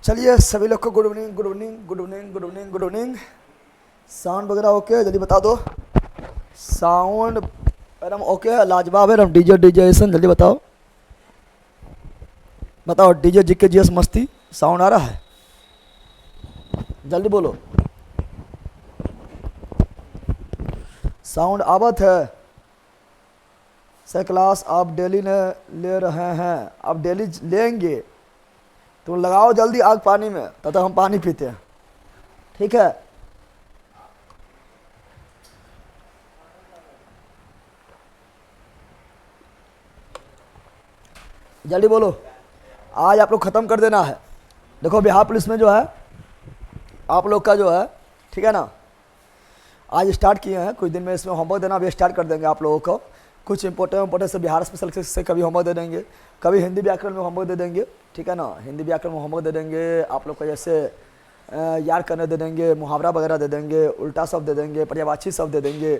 चलिए सभी लोग को good evening good evening good evening good evening good evening. Sound वगैरह ओके, जल्दी बता दो। साउंड एकदम ओके है, लाजवाब है एकदम। डीजे डीजेशन जल्दी बताओ, बताओ डीजे जी के जीएस मस्ती साउंड आ रहा है, जल्दी बोलो। साउंड आवत है। सर क्लास आप डेली ने ले रहे हैं, आप डेली लेंगे तो लगाओ जल्दी आग पानी में, तब तक हम पानी पीते हैं, ठीक है। जल्दी बोलो, आज आप लोग ख़त्म कर देना है। देखो बिहार पुलिस में जो है आप लोग का जो है, ठीक है ना, आज स्टार्ट किए हैं। कुछ दिन में इसमें होमवर्क देना भी स्टार्ट कर देंगे आप लोगों को। कुछ इंपॉर्टेंट से बिहार स्पेशल से कभी होमवर्क दे देंगे, कभी हिंदी व्याकरण में होमवर्क दे देंगे, ठीक है ना। हिंदी व्याकरण में होमवर्क दे देंगे आप लोग को, जैसे याद करने दे देंगे, मुहावरा वगैरह दे देंगे, उल्टा शब्द दे देंगे, पर्यायवाची शब्द दे देंगे।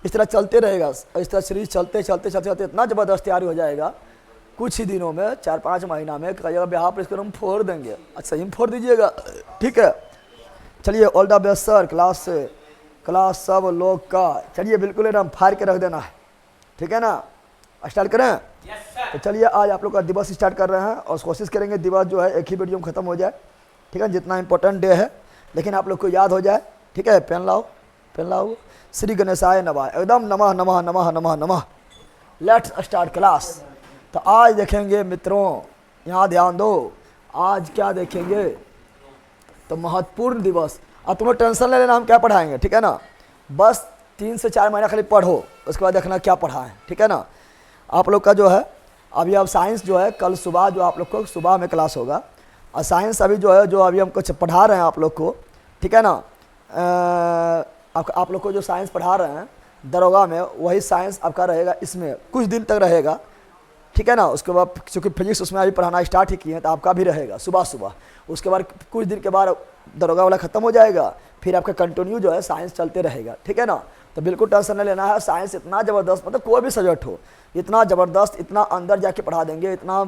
इस तरह चलते रहेगा, इस तरह सीरीज चलते चलते चलते चलते इतना ज़बरदस्त तैयारी हो जाएगा कुछ ही दिनों में, 4-5 महीना में कहिएगा बिहार पुलिस को हम फोड़ देंगे। अच्छा सही में फोड़ दीजिएगा, ठीक है। चलिए all the best sir, class सब लोग का चलिए बिल्कुल एकदम फाड़ के रख देना है, ठीक है ना। स्टार्ट करें? तो चलिए आज आप लोग का दिवस स्टार्ट कर रहे हैं और कोशिश करेंगे दिवस जो है एक ही वीडियो में ख़त्म हो जाए, ठीक है। जितना इंपॉर्टेंट डे है लेकिन आप लोग को याद हो जाए, ठीक है। पेन लाओ। श्री गणेशाय नमः, एकदम नमः नमः नमः नमः नमः। Let's start class. तो आज देखेंगे मित्रों, यहाँ ध्यान दो, आज क्या देखेंगे तो महत्वपूर्ण दिवस। अब तुम्हें टेंशन ले लेना हम क्या पढ़ाएंगे, ठीक है ना। बस 3 से 4 महीना खाली पढ़ो, उसके बाद देखना क्या पढ़ा है, ठीक है ना। आप लोग का जो है अभी अब साइंस जो है कल सुबह जो आप लोग को सुबह में क्लास होगा, और साइंस अभी जो है जो अभी हम कुछ पढ़ा रहे हैं आप लोग को, ठीक है ना। आप लोग को जो साइंस पढ़ा रहे हैं दरोगा में, वही साइंस आपका रहेगा इसमें कुछ दिन तक रहेगा, ठीक है ना। उसके बाद चूँकि फिजिक्स उसमें अभी पढ़ाना स्टार्ट ही किए हैं तो आपका भी रहेगा सुबह सुबह। उसके बाद कुछ दिन के बाद दरोगा वाला ख़त्म हो जाएगा, फिर आपका कंटिन्यू जो है साइंस चलते रहेगा, ठीक है ना। तो बिल्कुल टेंशन नहीं लेना है। साइंस इतना ज़बरदस्त, मतलब कोई भी सब्जेक्ट हो, इतना ज़बरदस्त, इतना अंदर जाके पढ़ा देंगे, इतना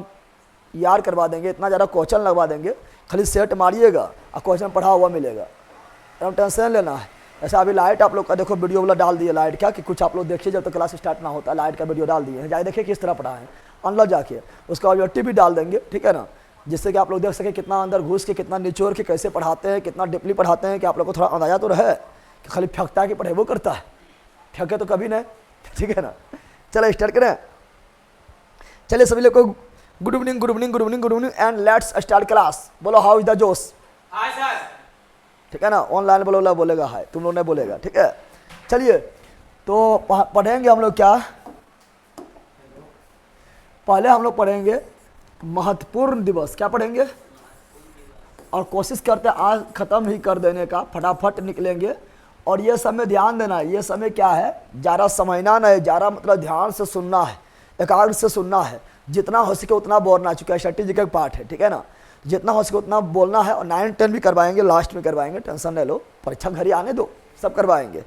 याद करवा देंगे, इतना ज़्यादा क्वेश्चन लगवा देंगे, खाली सेट मारिएगा और क्वेश्चन पढ़ा हुआ मिलेगा, एकदम टेंशन लेना है। ऐसा अभी लाइट आप लोग का देखो वीडियो वाला डाल दिए लाइट क्या, कि कुछ आप लोग देखिए जब तक क्लास स्टार्ट ना होता लाइट का वीडियो डाल दिए हैं, जाके देखिए किस तरह पढ़ा है अनलॉक जाके। उसका ऑब्जेक्टिव भी डाल देंगे, ठीक है ना, जिससे कि आप लोग देख सकें कितना अंदर घुस के, कितना निचोड़ के कैसे पढ़ाते हैं, कितना डीपली पढ़ाते हैं, कि आप लोग को थोड़ा अंदाजा तो रहे कि खाली फेंकता कि पढ़े वो करता है, फेंके तो कभी नहीं, ठीक है ना। चलो स्टार्ट करें। चलिए सभी लोग को good evening good evening good evening good evening and let's start class. बोलो हाउ इज द जोश, हाय सर, ठीक है ना। ऑनलाइन बोलेगा हाय, तुम लोग नहीं बोलेगा, ठीक है। चलिए तो पढ़ेंगे हम लोग क्या, पहले हम लोग पढ़ेंगे महत्वपूर्ण दिवस, क्या पढ़ेंगे, और कोशिश करते हैं आज ख़त्म ही कर देने का, फटाफट निकलेंगे। और ये समय ध्यान देना है, ये समय क्या है, ज़्यादा समझना नहीं, ज़्यादा मतलब ध्यान से सुनना है, एकाग्र से सुनना है, जितना हो सके उतना बोलना, चूँकि स्ट्रेटेजी का पार्ट है, ठीक है ना। जितना हो सके उतना बोलना है। और 9-10 भी करवाएंगे, लास्ट में करवाएंगे, टेंशन नहीं लो, परीक्षा घर ही आने दो, सब करवाएंगे।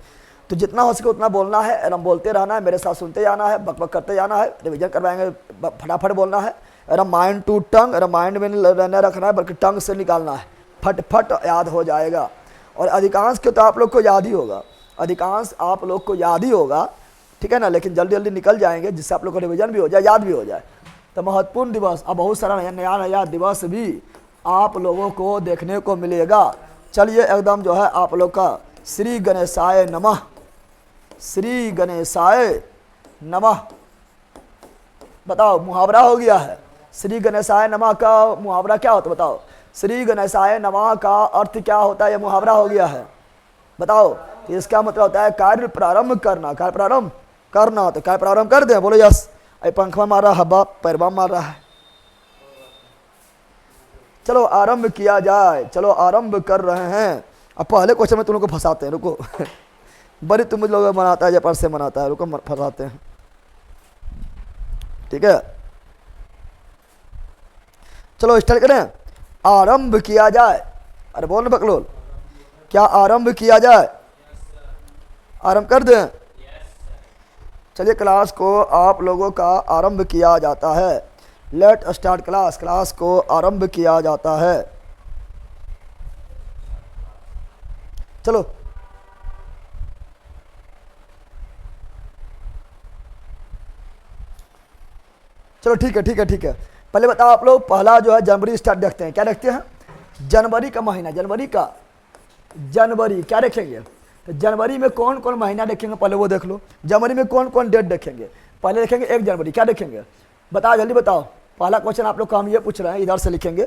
तो जितना हो सके उतना बोलना है, एकदम बोलते रहना है, मेरे साथ सुनते जाना है, बकबक करते जाना है, रिविजन करवाएंगे, फटाफट बोलना है, एकदम माइंड टू टंग, एकदम माइंड में नहीं रखना है बल्कि टंग से निकालना है, फट याद हो जाएगा। और अधिकांश के तो आप लोग को याद ही होगा, अधिकांश आप लोग को याद ही होगा, ठीक है ना, लेकिन जल्दी जल्दी निकल जाएंगे जिससे आप लोग को रिविजन भी हो जाए, याद भी हो जाए। तो महत्वपूर्ण दिवस, अब बहुत सारा नया दिवस भी आप लोगों को देखने को मिलेगा। चलिए एकदम जो है आप लोग का श्री गणेशाय नमः, श्री गणेशाय नमः। बताओ मुहावरा हो गया है, श्री गणेशाय नमः का मुहावरा क्या होता है बताओ। श्री गणेशाय नमः का अर्थ क्या होता है, ये मुहावरा हो गया है, बताओ। तो इसका मतलब होता है कार्य प्रारंभ करना, कार्य प्रारंभ करना। तो कार्य प्रारंभ कर दें, बोलो यस। अरे पंखा मार रहा है, हवा पैरवा मार रहा है, चलो आरंभ किया जाए। चलो आरंभ कर रहे हैं। अब पहले क्वेश्चन में तुम लोग को फंसाते हैं, रुको बड़ी तुम लोग मनाता है जब से मनाता है, रुको फंसाते हैं, ठीक है। चलो स्टार्ट करें। आरंभ किया जाए, अरे बोल ना बकलोल, क्या आरंभ किया जाए, आरंभ कर दें। चलिए क्लास को आप लोगों का आरंभ किया जाता है। लेट स्टार्ट क्लास, क्लास को आरंभ किया जाता है। चलो चलो ठीक है ठीक है ठीक है। पहले बताओ आप लोग, पहला जो है जनवरी स्टार्ट देखते हैं। क्या देखते हैं? जनवरी का महीना, जनवरी क्या देखेंगे? तो जनवरी में कौन कौन महीना देखेंगे पहले वो देख लो। जनवरी में कौन कौन डेट देखेंगे? पहले देखेंगे 1 जनवरी। क्या देखेंगे? बताओ जल्दी बताओ। पहला क्वेश्चन आप लोग को हम ये पूछ रहे हैं, इधर से लिखेंगे।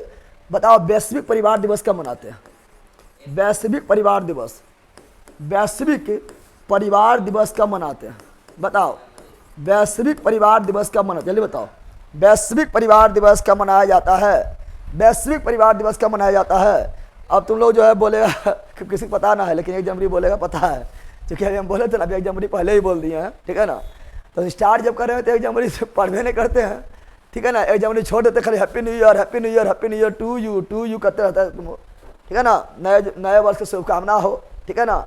बताओ वैश्विक परिवार दिवस कब मनाते हैं? वैश्विक परिवार दिवस, वैश्विक परिवार दिवस कब मनाते हैं? बताओ वैश्विक परिवार दिवस कब मनाते हैं? जल्दी बताओ। वैश्विक परिवार दिवस कब मनाया जाता है? वैश्विक परिवार दिवस कब मनाया जाता है? अब तुम लोग जो है बोलेगा किसी को पता ना है, लेकिन 1 जनवरी बोलेगा पता है, क्योंकि अभी हम बोले थे ना, अभी 1 जनवरी पहले ही बोल दिए हैं, ठीक है ना। तो स्टार्ट जब कर रहे हैं तो 1 जनवरी से पढ़वे नहीं करते हैं, ठीक है ना। 1 जनवरी छोड़ देते, खाली happy new year happy new year happy new year to you करते रहता है तुम, ठीक है ना। नए वर्ष की शुभकामना हो, ठीक है ना।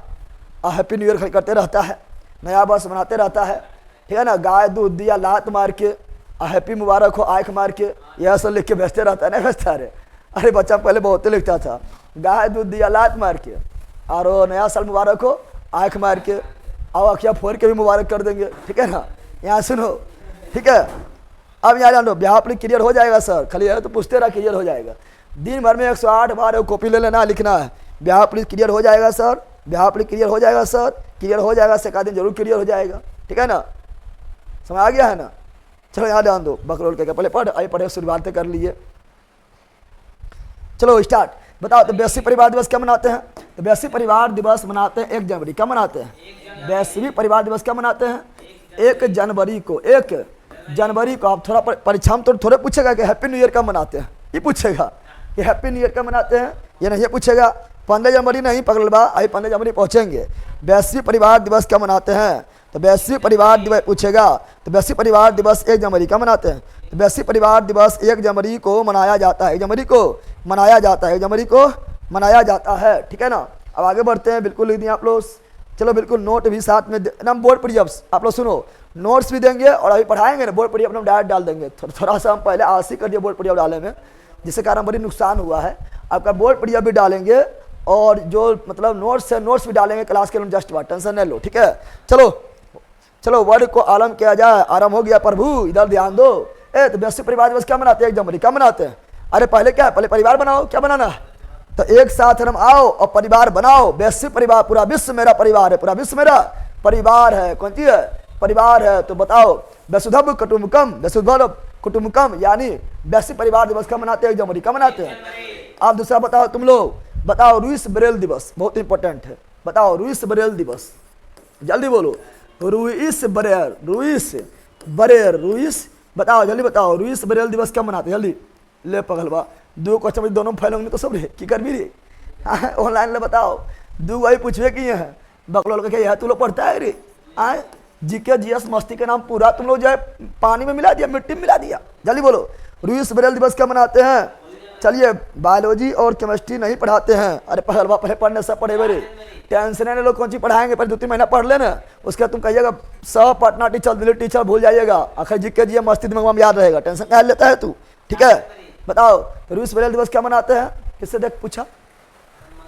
हैप्पी न्यू ईयर खाली करते रहता है, नया वर्ष मनाते रहता है, ठीक है ना। गाय दूध दिया लात मार के, हैप्पी मुबारक हो आँख मार के, यह सब लिख के भेजते रहता है। नहीं भेजता? अरे बच्चा पहले बहुत लिखता था, गाय दूध दिया लात मार के, और नया साल मुबारक हो आँख मार के, और अखिया फोड़ के भी मुबारक कर देंगे, ठीक है ना। यहाँ सुनो, ठीक है। अब यहाँ जान लो, ब्याह अपनी क्लियर हो जाएगा सर, खाली है तो पूछते रहा, क्लियर हो जाएगा। दिन भर में 108 बार कॉपी ले लेना, लिखना है ब्याह अपनी क्लियर हो जाएगा सर, ब्याह अपनी क्लियर हो जाएगा सर, क्लियर हो जाएगा से दिन जरूर क्लियर हो जाएगा, ठीक है ना। समझ आ गया है ना? चलो यहाँ ध्यान दो, बकरोल के पहले पढ़े शुरुआत कर लिए। चलो स्टार्ट। बताओ तो वैश्विक परिवार दिवस कब मनाते हैं? तो वैश्विक परिवार दिवस मनाते हैं 1 जनवरी। कब मनाते हैं? वैश्विक परिवार दिवस कब मनाते हैं? 1 जनवरी को। 1 जनवरी को। आप थोड़ा परीक्षा में तो थोड़े पूछेगा कि हैप्पी न्यू ईयर कब मनाते हैं, ये पूछेगा कि हैप्पी न्यू ईयर कब मनाते हैं, ये नहीं पूछेगा। 15 जनवरी नहीं पकड़लबा, अभी 15 जनवरी पहुँचेंगे। वैश्विक परिवार दिवस कब मनाते हैं? तो वैश्विक परिवार दिवस पूछेगा, तो वैश्विक परिवार दिवस 1 जनवरी कब मनाते हैं? तो वैश्विक परिवार दिवस 1 जनवरी को मनाया जाता है। 1 जनवरी को मनाया जाता है, 1 जनवरी को मनाया जाता है, ठीक है ना। अब आगे बढ़ते हैं, बिल्कुल लिख दिए आप लोग। चलो बिल्कुल नोट भी साथ में ना, बोर्ड पीडीएफ्स आप लोग सुनो, नोट्स भी देंगे और अभी पढ़ाएंगे ना, बोर्ड पीडीएफ हम डायरेक्ट डाल देंगे। थोड़ा सा हम पहले आलसी कर दिए बोर्ड पीडीएफ डालने में, जिसके कारण बड़ी नुकसान हुआ है। आपका बोर्ड पीडीएफ भी डालेंगे और जो मतलब नोट्स है, नोट्स भी डालेंगे क्लास के लिए, जस्ट बात टेंशन नहीं लो, ठीक है। चलो वर्ड को आलम किया जाए, आराम हो गया प्रभु, इधर ध्यान दो। तो वैश्विक परिवार दिवस क्या मनाते हैं? 1 जनवरी। क्या मनाते हैं? अरे पहले क्या, पहले परिवार बनाओ। क्या बनाना है? तो एक साथ हम आओ और परिवार बनाओ। वैश्विक परिवार, पूरा विश्व मेरा परिवार है, पूरा विश्व मेरा परिवार है। कौन सी है? परिवार है। तो बताओ वसुधैव कुटुंबकम, वसुधैव कुटुंबकम यानी वैश्विक परिवार दिवस कब मनाते हैं? 1 जनवरी। कब मनाते हैं? आप दूसरा बताओ, तुम लोग बताओ। लुईस ब्रेल दिवस बहुत इंपॉर्टेंट है, बताओ लुईस ब्रेल दिवस, जल्दी बोलो। Louis Braille, Louis Braille, Louis, बताओ जल्दी बताओ। लुईस ब्रेल दिवस कब मनाते हैं? जल्दी ले पगलवा, 2 क्वेश्चन दोनों फैलोगे तो सब रे की कर भी रे ऑनलाइन ले बताओ। 2 वही पूछवे कि है बकलोल के यह तू लोग पढ़ता है रे, आए जीके जीएस मस्ती के नाम पूरा तुम लोग जो है पानी में मिला दिया, मिट्टी में मिला दिया। जल्दी बोलो लुईस ब्रेल दिवस कब मनाते हैं? चलिए बायोलॉजी और केमिस्ट्री नहीं पढ़ाते हैं। अरे पहलवा पहले पढ़ने सब पढ़े मेरे, टेंशन है लोग कौन सी पढ़ाएंगे, पहले 2-3 महीना पढ़ लेना, उसके बाद तुम कहिएगा सब पटना टीचर दिल्ली टीचर भूल जाइएगा। आखिर जीके जी मस्ती दिमाग में याद रहेगा, टेंशन क्या लेता है तू, ठीक है। बताओ लुईस ब्रेल दिवस क्या मनाते हैं? किससे देख पूछा?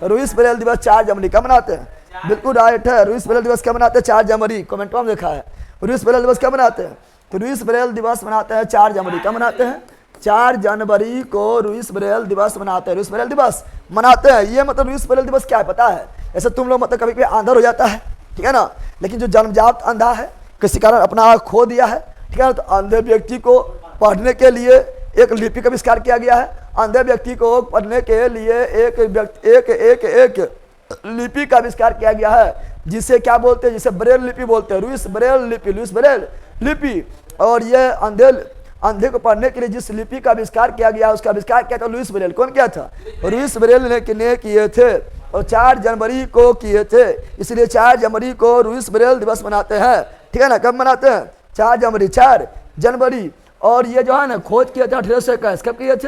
लुईस ब्रेल दिवस 4 जनवरी कब मनाते हैं? बिल्कुल राइट है। लुईस ब्रेल दिवस कब मनाते हैं? 4 जनवरी। कमेंट में देखा है। लुईस ब्रेल दिवस कब मनाते हैं? तो लुईस ब्रेल दिवस मनाते हैं 4 जनवरी। कब मनाते हैं? 4 जनवरी को लुईस ब्रेल दिवस मनाते हैं। लुईस ब्रेल दिवस मनाते हैं। ये मतलब लुईस ब्रेल दिवस क्या है पता है? ऐसे तुम लोग मतलब कभी कभी अंधा हो जाता है, ठीक है ना, लेकिन जो जन्मजात अंधा है, किसी कारण अपना आँख खो दिया है, ठीक है, तो अंधे व्यक्ति को पढ़ने के लिए एक लिपि का आविष्कार किया गया है। अंधे व्यक्ति को पढ़ने के लिए एक लिपि का आविष्कार किया गया है, जिसे क्या बोलते हैं? जिसे ब्रेल लिपि बोलते हैं। लुईस ब्रेल लिपि, लुईस ब्रेल लिपि। और ये अंधे को पढ़ने के लिए जिस लिपि का आविष्कार किया गया, उसका आविष्कार किया था लुईस ब्रेल। कौन किया था? लुईस ब्रेल ने किए थे और 4 जनवरी को किए थे, इसलिए 4 जनवरी को लुईस ब्रेल दिवस मनाते हैं, ठीक है ना। कब मनाते हैं? 4 जनवरी, 4 जनवरी। और ये जो है ना खोज किए थे 1821। कब किए थे?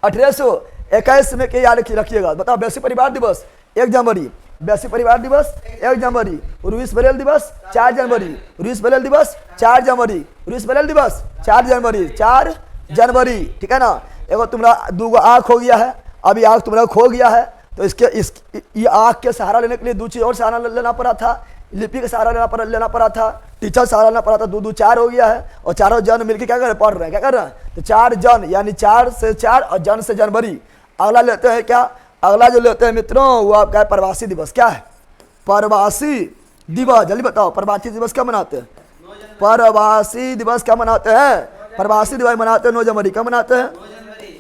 1821 में के याद रखिएगा। बताओ वैश्विक परिवार दिवस 1 जनवरी, वैश्विक परिवार दिवस 1 जनवरी, लुईस ब्रेल दिवस 4 जनवरी, लुईस ब्रेल दिवस 4 जनवरी, लुईस ब्रेल दिवस 4 जनवरी, 4 जनवरी, ठीक है ना। एगो तुम्हारा 2 आँख हो गया है, अभी आँख तुम्हारा खो गया है, तो ये आँख के सहारा लेने के लिए दूसरी और सहारा लेना पड़ा था, लिपि का सहारा लेना पड़ा था, टीचर सहारा लेना पड़ा था। दो 4 हो गया है और चारों जन मिलकर क्या कर रहे हैं, पढ़ रहे हैं, क्या कर रहे हैं, तो 4 जन यानी 4 से 4 और जन से जनवरी। अगला लेते हैं क्या, अगला जो लेते हैं मित्रों वो आपका है प्रवासी दिवस। क्या है प्रवासी दिवस, जल्दी बताओ प्रवासी दिवस क्या मनाते हैं, प्रवासी दिवस क्या मनाते हैं, प्रवासी दिवस मनाते हैं 9 जनवरी। क्या मनाते हैं,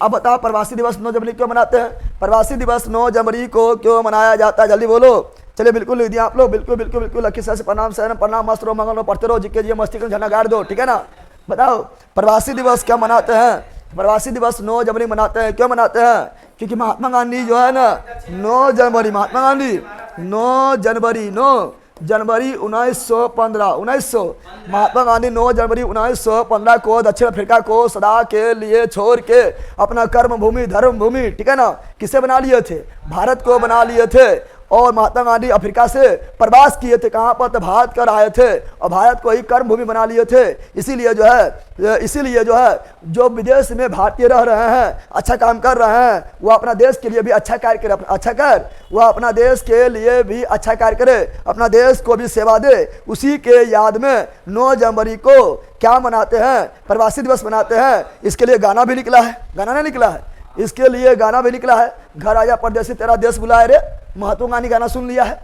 अब बताओ प्रवासी दिवस 9 जनवरी क्यों मनाते हैं, प्रवासी दिवस 9 जनवरी को क्यों मनाया जाता है, जल्दी बोलो। चलिए बिल्कुल लिख दिया आप लोग, बिल्कुल बिल्कुल बिल्कुल। लखीसर से प्रणाम, शरण प्रणाम, मस्त रहो, मंगल रहो, पढ़ते रहो, जिके जी मस्ती को झंडा गाड़ दो, ठीक है ना। बताओ प्रवासी दिवस क्या मनाते हैं, प्रवासी दिवस 9 जनवरी मनाते हैं। क्यों मनाते हैं, क्योंकि महात्मा गांधी जो है ना 9 जनवरी, महात्मा गांधी 9 जनवरी 9 जनवरी 1915 महात्मा गांधी 9 जनवरी 1915 को दक्षिण अफ्रीका को सदा के लिए छोड़ के अपना कर्म भूमि धर्म भूमि, ठीक है ना, किसे बना लिए थे, भारत को बना लिए थे। और महात्मा गांधी अफ्रीका से प्रवास किए थे, कहाँ पर, तो भारत कर आए थे और भारत को ही कर्म भूमि बना लिए थे। इसीलिए जो है जो विदेश में भारतीय रह रहे हैं, अच्छा काम कर रहे हैं, वो अपना देश के लिए भी अच्छा कार्य करे, वो अपना देश के लिए भी अच्छा कार्य करे, अपना देश को भी सेवा दे। उसी के याद में 9 जनवरी को क्या मनाते हैं, प्रवासी दिवस मनाते हैं। इसके लिए गाना भी निकला है, गाना नहीं निकला है, इसके लिए गाना भी निकला है, घर आजा परदेसी तेरा देश बुलाए रे। महात्मा गांधी गाना सुन लिया है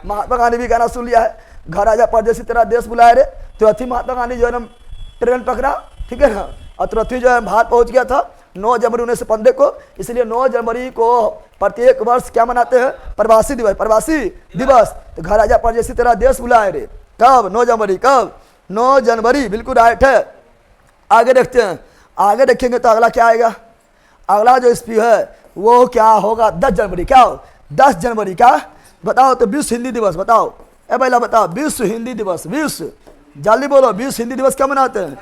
महात्मा गांधी भी गाना सुन लिया है, घर आजा परदेसी तेरा देश बुलाए रे। तुरंत महात्मा गांधी जो है ना ट्रेन पकड़ा, ठीक है ना, और तुरंत जो है भारत पहुंच गया था 9 जनवरी 1915 को। इसलिए 9 जनवरी को प्रत्येक वर्ष क्या मनाते हैं, प्रवासी दिवस, प्रवासी दिवस। तो घर आजा परदेसी तेरा देश बुलाए रे, कब, 9 जनवरी, कब, 9 जनवरी, बिल्कुल राइट है। आगे देखते हैं, आगे देखेंगे तो अगला क्या आएगा, अगला जो स्पीच है वो क्या होगा, 10 जनवरी। क्या हो, 10 जनवरी का बताओ तो विश्व हिंदी दिवस, बताओ ए पहला बताओ, विश्व हिंदी दिवस, विश्व, जल्दी बोलो, विश्व हिंदी दिवस क्या मनाते हैं,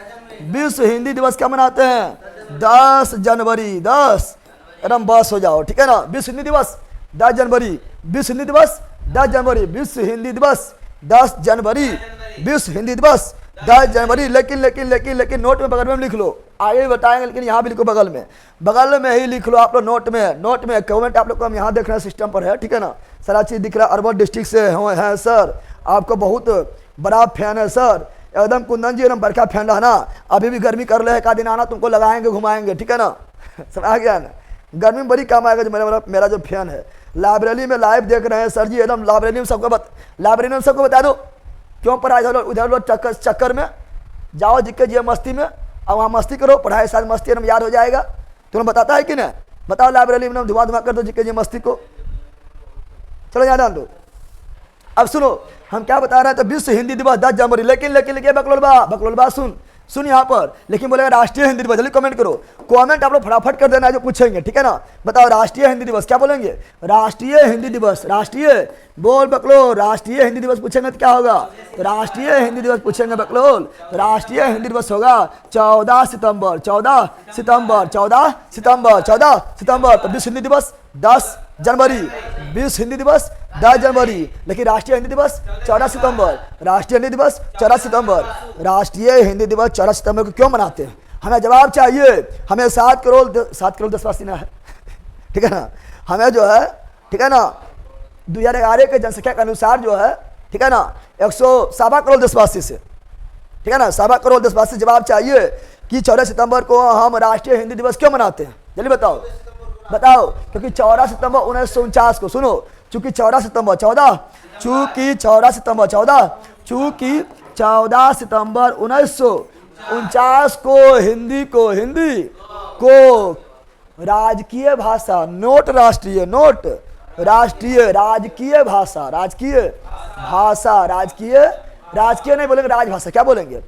विश्व हिंदी दिवस क्या मनाते हैं, 10 जनवरी, 10 एकदम बस हो जाओ, ठीक है ना। विश्व हिंदी दिवस 10 जनवरी, विश्व हिंदी दिवस 10 जनवरी, विश्व हिंदी दिवस 10 जनवरी, विश्व हिंदी दिवस 10 जनवरी। लेकिन नोट में बगल में लिख लो, आगे भी बताएंगे, लेकिन यहाँ भी लिखो, बगल में ही लिख लो आप लोग, नोट में कमेंट आप लोग को हम यहाँ देख रहे हैं, सिस्टम पर है, ठीक है ना, सारा चीज़ दिख रहा है। अरवल डिस्ट्रिक्ट से हैं सर, आपको बहुत बड़ा फैन है सर, एकदम कुंदन जी एकदम बड़का फैन रहना। अभी भी गर्मी कर ले, एक दिन आना, तुमको लगाएंगे घुमाएंगे, ठीक है ना समझ आ गया ना, गर्मी में बड़ी काम आएगा। जो मेरा जो फैन है लाइब्रेरी में लाइव देख रहे हैं सर जी, एकदम लाइब्रेरी में सबको बता दो क्यों पढ़ाई उधर लोग चक्कर में जाओ, जिक्के जी मस्ती में, और वहाँ मस्ती करो, पढ़ाई साथ मस्ती एकदम याद हो जाएगा। तुम्हें बताता है कि नहीं, बताओ लाइब्रेरी में धुआं कर दो जिक्के जी मस्ती को, चलो याद डाल दो। अब सुनो हम क्या बता रहे हैं, तो विश्व हिंदी दिवस 10 जनवरी। लेकिन बकलोलबा सुन यहाँ पर, लेकिन बोलेगा राष्ट्रीय हिंदी दिवस। जल्दी कमेंट करो, कमेंट आप लोग फटाफट कर देना जो पूछेंगे, ठीक है ना। बताओ राष्ट्रीय हिंदी दिवस क्या बोलेंगे, राष्ट्रीय हिंदी दिवस, राष्ट्रीय बोल बकलोल, राष्ट्रीय हिंदी दिवस पूछेंगे तो क्या होगा, तो राष्ट्रीय हिंदी दिवस पूछेंगे बकलोल, राष्ट्रीय हिंदी दिवस होगा 14 सितंबर। तो विश्व हिंदी दिवस 10 जनवरी, विश्व हिंदी दिवस 10 जनवरी, लेकिन राष्ट्रीय हिंदी दिवस 14 सितंबर, राष्ट्रीय हिंदी दिवस 14 सितंबर। राष्ट्रीय हिंदी दिवस 14 सितंबर को क्यों मनाते हैं, हमें जवाब चाहिए। हमें 7 करोड़ देशवासी ना है, ठीक है ना, हमें जो है, ठीक है ना, 2011 के जनसंख्या के अनुसार जो है, ठीक है ना, 107 करोड़ देशवासी से, ठीक है ना, 7 करोड़ देशवासी जवाब चाहिए कि 14 सितंबर को हम राष्ट्रीय हिंदी दिवस क्यों मनाते हैं। जल्दी बताओ, क्योंकि 14 सितंबर 1949 को, सुनो, चूंकि 14 सितंबर 1949 को हिंदी को राजकीय भाषा, राजकीय नहीं बोलेंगे, राजभाषा क्या बोलेंगे,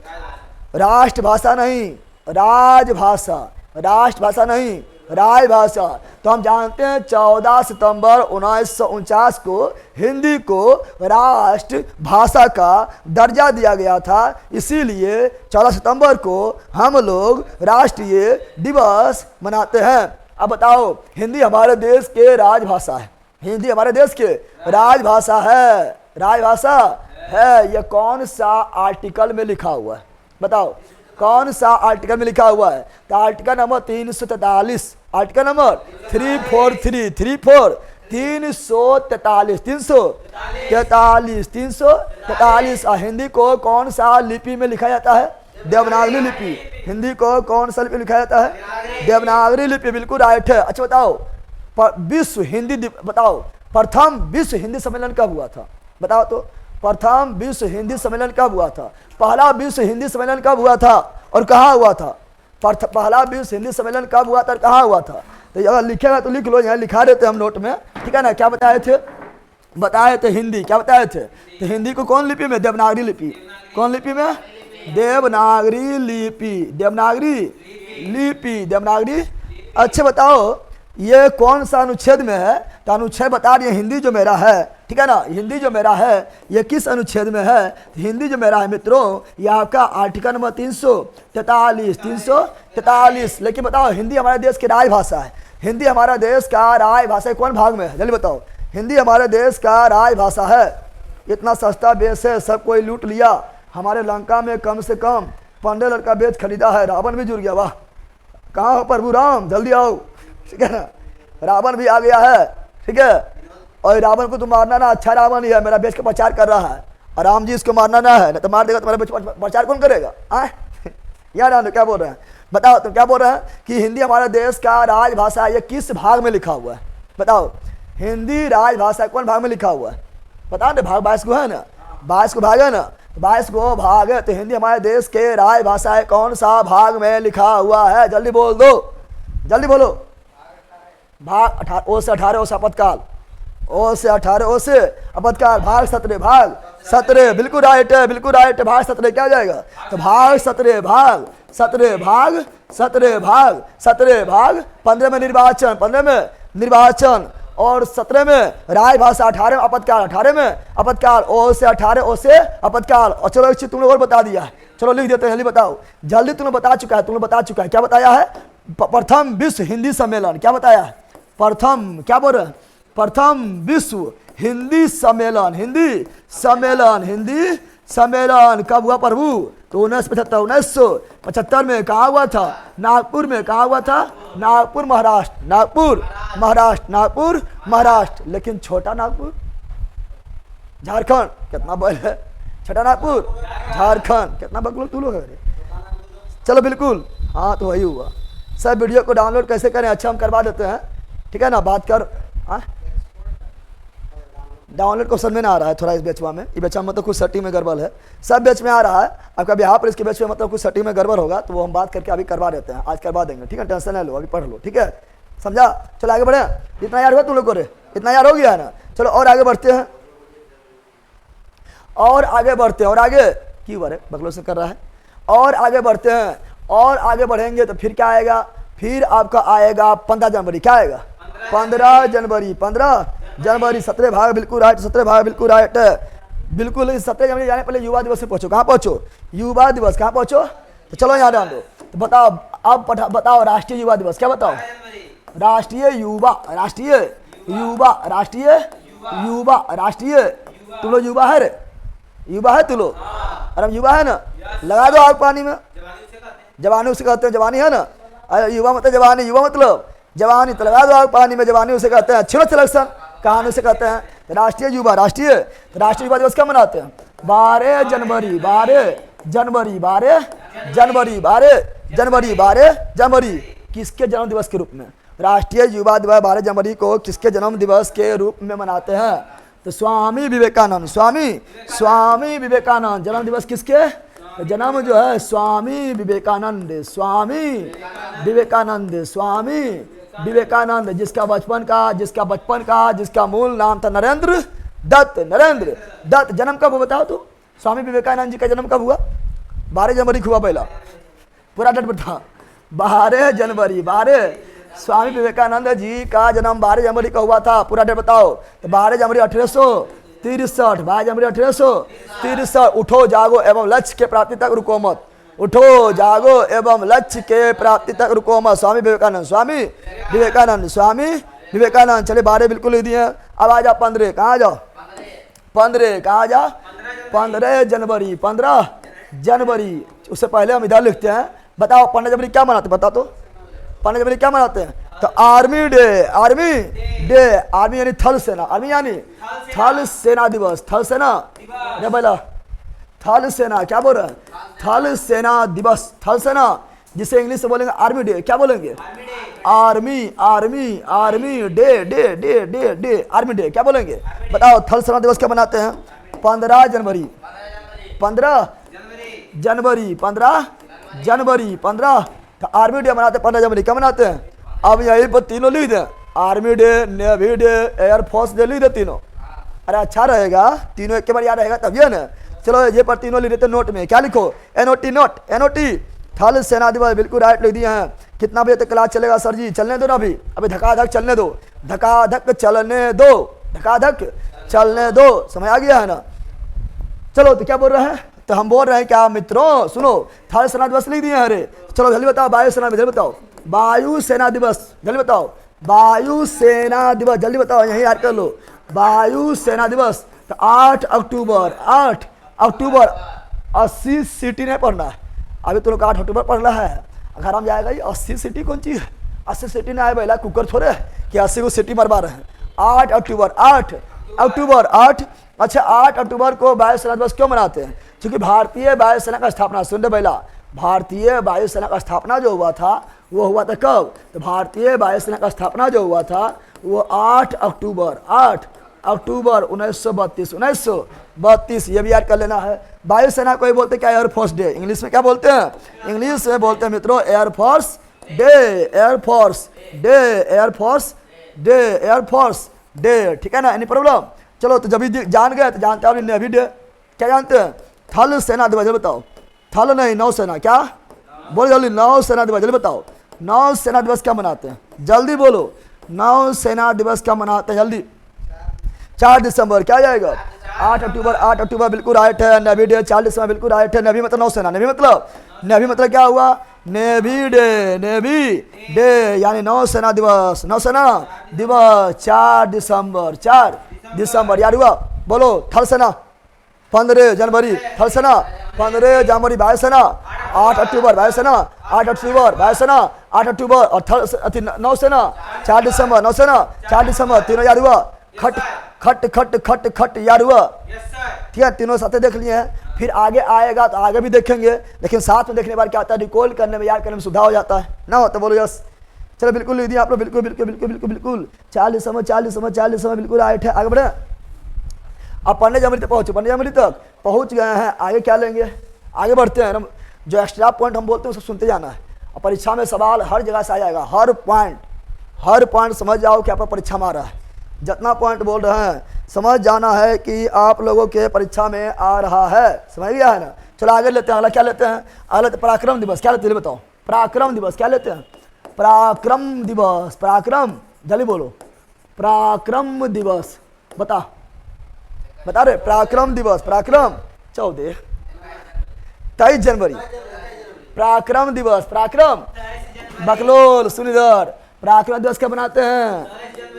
राष्ट्रभाषा नहीं, राष्ट्रभाषा नहीं, राजभाषा। तो हम जानते हैं 14 सितंबर 1949 को हिंदी को राष्ट्र भाषा का दर्जा दिया गया था। इसीलिए 14 सितंबर को हम लोग राष्ट्रीय दिवस मनाते हैं। अब बताओ, हिंदी हमारे देश के राजभाषा है, हिंदी हमारे देश के राजभाषा है। यह कौन सा आर्टिकल में लिखा हुआ है, बताओ कौन सा आर्टिकल में लिखा हुआ है, तो article number 343, article number 343 343, 343। Hindi को कौन सा लिपि में लिखा जाता है? देवनागरी लिपि। हिंदी को कौन सा लिपि लिखा जाता है? देवनागरी लिपि, बिल्कुल राइट है। अच्छा बताओ, विश्व हिंदी बताओ, प्रथम विश्व हिंदी सम्मेलन कब हुआ था? बताओ तो, प्रथम विश्व हिंदी सम्मेलन कब हुआ था? पहला विश्व हिंदी सम्मेलन कब हुआ था और कहाँ हुआ था? पहला विश्व हिंदी सम्मेलन कब हुआ था और कहाँ हुआ था? तो अगर लिखेगा तो लिख लो, यहाँ लिखा देते हम नोट में, ठीक है ना। क्या बताए थे? बताए थे हिंदी, क्या बताए थे? तो हिंदी को कौन लिपि में? देवनागरी लिपि। कौन लिपि में? देवनागरी लिपि। देवनागरी लिपि, देवनागरी। अच्छा बताओ, ये कौन सा अनुच्छेद में है? तो अनुच्छेद बता रही है, हिंदी जो मेरा है, ठीक है ना, हिंदी जो मेरा है ये किस अनुच्छेद में है? तो हिंदी जो मेरा है मित्रों, ये आपका आर्टिकल नंबर 343, 343। लेकिन बताओ, हिंदी हमारे देश की राजभाषा है। हिंदी हमारा देश का राजभाषा कौन भाग में है? जल्दी बताओ। हिंदी हमारे देश का राजभाषा है। इतना सस्ता बेच है, सब कोई लूट लिया। हमारे लंका में कम से कम 15 लड़का बेच खरीदा है। रावण भी जुड़ गया। वाह, कहाँ हो प्रभु राम, जल्दी आओ, ठीक है ना। रावण भी आ गया है, ठीक है। और रावण को तो मारना ना, अच्छा रावण ही है, मेरा बेच का प्रचार कर रहा है। और राम जी इसको मारना ना है, ना तो मार देगा, तुम्हारा प्रचार कौन करेगा? यार राम क्या बोल रहे हैं? बताओ तुम क्या बोल रहे हैं कि हिंदी हमारे देश का राजभाषा है। ये किस भाग में लिखा हुआ है? बताओ, हिंदी राजभाषा कौन भाग में लिखा हुआ है? बताओ ना, भाग 22 को है ना, 22 को भाग है ना, 22 को भाग है। तो हिंदी हमारे देश के राजभाषा है, कौन सा भाग में लिखा हुआ है? जल्दी बोल दो, जल्दी बोलो। भाग 18, ओ से 18, ओ से आपत्काल, ओ से 18, ओ से आपत्काल, भाग 17, भाग 17, बिल्कुल राइट है, बिल्कुल राइट है। भाग 17 क्या हो जाएगा? तो भाग 17, भाग 17, भाग 17, भाग 17, भाग 15 में निर्वाचन, 15 में निर्वाचन, और 17 में राजभाषा, 18 में आपत्काल, 18 में आपत्काल, ओ से 18, ओ से आपत्काल। और चलो एक चीज तुमने और बता दिया है, चलो लिख देते हैं, जल्दी बताओ। जल्दी तुमने बता चुका है, तुमने बता चुका है। क्या बताया है? प्रथम विश्व हिंदी सम्मेलन। क्या बताया है? प्रथम, क्या बोल रहे हैं? प्रथम विश्व हिंदी सम्मेलन। हिंदी सम्मेलन, हिंदी सम्मेलन कब हुआ प्रभु? तो 1975 में। कहाँ हुआ था? नागपुर में। कहाँ हुआ था? नागपुर महाराष्ट्र, नागपुर महाराष्ट्र, नागपुर महाराष्ट्र। लेकिन छोटा नागपुर झारखंड, कितना बल है? छोटा नागपुर झारखंड, कितना बकलोल तू लोग है। चलो बिल्कुल, हाँ तो वही हुआ। सब वीडियो को डाउनलोड कैसे करें? अच्छा हम करवा देते हैं, ठीक है ना। बात कर, डाउनलोड को समझ में आ रहा है थोड़ा इस बेचवा में। ये बेचवा मतलब कुछ सेटिंग में गड़बड़ है, सब बेच में आ रहा है। आपका बिहार पर इसके बेच में मतलब कुछ सेटिंग में गड़बड़ होगा, तो वो हम बात करके अभी करवा देते हैं, आज करवा देंगे, ठीक है। टेंशन नहीं लो, अभी पढ़ लो, ठीक है, समझा। चलो आगे बढ़े। इतना यार हुआ तुम लोग को रे? इतना यार हो गया है ना। चलो और आगे बढ़ते हैं, और आगे बढ़ते हैं, और आगे क्यों बारे बकलो से कर रहा है। और आगे बढ़ते हैं, और आगे बढ़ेंगे तो फिर क्या आएगा? फिर आपका आएगा 15 जनवरी। क्या आएगा? 15 जनवरी, 15 जनवरी। 17 भाग बिल्कुल राइट, 17 भाग बिल्कुल राइट, बिल्कुल। 17 जनवरी जाने पहले युवा दिवस से पहुंचो। कहाँ पहुंचो? युवा दिवस। कहाँ पहुंचो? तो चलो यहाँ डाल दो। तो बताओ, अब बताओ राष्ट्रीय युवा दिवस। क्या बताओ? राष्ट्रीय युवा, राष्ट्रीय युवा, राष्ट्रीय युवा, राष्ट्रीय। तुम लोग युवा है रे? युवा है तुम लोग? अरे हम युवा है ना, लगा दो आग पानी में। जवानी उसे कहते हैं, जवानी है ना। अरे युवा मतलब जवानी, युवा मतलब जवानी, तो लगा दो आग पानी में, जवानी उसे कहते हैं। अच्छे सिलेक्शन, कहानी उसे कहते हैं राष्ट्रीय युवा। राष्ट्रीय युवा दिवस क्या मनाते हैं? 12 जनवरी, 12 जनवरी, 12 जनवरी, 12 जनवरी, 12 जनवरी। किसके जन्म दिवस के रूप में? राष्ट्रीय युवा दिवस 12 जनवरी को किसके जन्म दिवस के रूप में मनाते हैं? तो स्वामी विवेकानंद, स्वामी विवेकानंद। जन्म दिवस किसके? जन्म जो है स्वामी विवेकानंद, स्वामी विवेकानंद, स्वामी विवेकानंद, जिसका बचपन का जिसका मूल नाम था नरेंद्र दत्त, नरेंद्र दत्त। जन्म कब हुआ बताओ तो? स्वामी विवेकानंद जी का जन्म कब हुआ? 12 जनवरी को हुआ। पहला पूरा डेट बता, 12 जनवरी, 12। स्वामी विवेकानंद जी का जन्म 12 जनवरी को हुआ था। पूरा डेट बताओ। तो 12 जनवरी 1863, 12 जनवरी 1863। उठो जागो एवं लक्ष्य के प्राप्ति तक रुको मत, उठो जागो एवं लक्ष्य के प्राप्ति तक रुको मत। स्वामी विवेकानंद, स्वामी विवेकानंद, स्वामी विवेकानंद। चले 12 बिल्कुल लिख दिए। अब आ जाओ 15। कहाँ जाओ? 15 कहाँ जाओ? 15 जनवरी, 15 जनवरी। उससे पहले हम इधर लिखते हैं। बताओ 15 जनवरी क्या मनाते? बता तो 15 जनवरी क्या मनाते हैं? तो army day, army day, army यानी थल सेना, आर्मी यानी थल सेना दिवस, थल सेना, अरे बोला थल सेना, क्या बोल रहा है, थल सेना दिवस, थल सेना, जिसे इंग्लिश में बोलेंगे आर्मी डे, क्या बोलेंगे, army, army, army day, day day day day, army day, क्या बोलेंगे, बताओ। थल सेना दिवस क्या मनाते हैं, 15 जनवरी, 15 जनवरी, 15 जनवरी, 15, तो आर्मी डे मनाते हैं 15 जनवरी, क्या मनाते हैं। अब यहीं पर तीनों लिख दें, army day, navy day, air force day लिख दे तीनों, अरे अच्छा रहेगा, तीनों एक के बार याद रहेगा तभी है ना। चलो ये पर तीनों लिख देते नोट में, क्या लिखो, NOT नोट, NOT थल सेना दिवस, बिल्कुल राइट लिख दिए हैं। कितना बजे तक क्लास चलेगा सर जी, चलने दो ना अभी धकाधक चलने दो, धकाधक चलने दो, धकाधक चलने दो, समझ आ गया है ना। चलो तो क्या बोल रहे हैं, तो हम बोल रहे हैं क्या मित्रों, सुनो, थल सेना दिवस लिख दिए हैं। अरे चलो जल्दी बताओ, वायु सेना, जल्दी बताओ, वायु सेना दिवस, जल्दी बताओ, वायु सेना दिवस, जल्दी बताओ, यही याद कर लो, वायु सेना दिवस। तो 8 अक्टूबर, 8 अक्टूबर, 80 सिटी नहीं पढ़ना है अभी, तुम लोग 8 अक्टूबर पढ़ना है। अगर हम जाएगा ये 80 सिटी कौन चीज़ है, 80 सिटी नहीं आए भैया, कुकर थोड़े है कि 80 को सिटी मरवा रहे हैं। 8 अक्टूबर, 8 अक्टूबर, 8, अच्छा 8 अक्टूबर को वायुसेना दिवस क्यों मनाते हैं, क्योंकि भारतीय वायुसेना का स्थापना, सुन पहला, भारतीय वायुसेना का स्थापना जो हुआ था वो हुआ था कब, तो भारतीय वायुसेना का स्थापना जो हुआ था वो 8 अक्टूबर, 8 अक्टूबर 1932, 1932, ये भी याद कर लेना है। वायुसेना को ही बोलते क्या, एयरफोर्स डे, इंग्लिश में क्या बोलते हैं, इंग्लिश में बोलते हैं मित्रों air force day, air force day, air force day, air force day, ठीक है ना, एनी प्रॉब्लम। चलो तो जब भी जान गए तो जानते हैं नेवी डे, क्या जानते हैं, थल सेना दिवस, बताओ, थल नहीं नौसेना, क्या बोलो जल्दी, नौसेना दिवस, जल्दी बताओ, नौसेना दिवस क्या मनाते हैं, जल्दी बोलो, नौसेना दिवस क्या मनाते हैं, जल्दी। 4 दिसंबर, क्या जाएगा, 8 अक्टूबर, 8 अक्टूबर बिल्कुल राइट है। नेवी डे 4 दिसंबर बिल्कुल राइट है। नेवी मतलब नौसेना, नेवी मतलब क्या हुआ, नेवी डे, नेवी डे यानी नौसेना दिवस, नौसेना दिवस 4 दिसंबर, 4 दिसंबर याद हुआ। बोलो थल सेना 15 जनवरी, थल सेना 15 जनवरी, वायुसेना 8 अक्टूबर, वायुसेना 8 अक्टूबर, वायुसेना 8 अक्टूबर, और थल नौसेना 4 दिसंबर, नौसेना 4 दिसंबर, तीनों याद हुआ। खट खट खट खट खट याद हुआ, ठीक है, तीनों साथ देख लिए हैं। फिर आगे आएगा तो आगे भी देखेंगे, लेकिन साथ में देखने बार क्या होता है, रिकॉल करने में, याद करने में सुधार हो जाता है ना, हो तो बोलो यस। चलो बिल्कुल लिख दिया आप लोग, बिल्कुल बिल्कुल बिल्कुल बिल्कुल बिल्कुल 4 दिसंबर, 4 दिसंबर, 4 दिसंबर बिल्कुल राइट है। आगे बढ़े, अब 15 जनवरी तक पहुँचे, 15 जनवरी तक पहुँच गए हैं, आगे क्या लेंगे, आगे बढ़ते हैं। जो एक्स्ट्रा पॉइंट हम बोलते हैं उसको सुनते जाना है, और परीक्षा में सवाल हर जगह से आ जाएगा, हर पॉइंट समझ जाओ कि आपका परीक्षा में आ रहा है। जितना पॉइंट बोल रहे हैं समझ जाना है कि आप लोगों के परीक्षा में आ रहा है, समझ गया है ना। चलो आगे लेते हैं, अगला क्या लेते हैं, अगला पराक्रम दिवस, क्या लेते हैं बताओ, पराक्रम दिवस क्या लेते हैं, पराक्रम दिवस, पराक्रम जल्दी बोलो, पराक्रम दिवस बता रहे, पराक्रम दिवस, पराक्रम 14 23 जनवरी, पराक्रम दिवस, पराक्रम बकलोल सुनिधर, पराक्रम दिवस क्या बनाते हैं,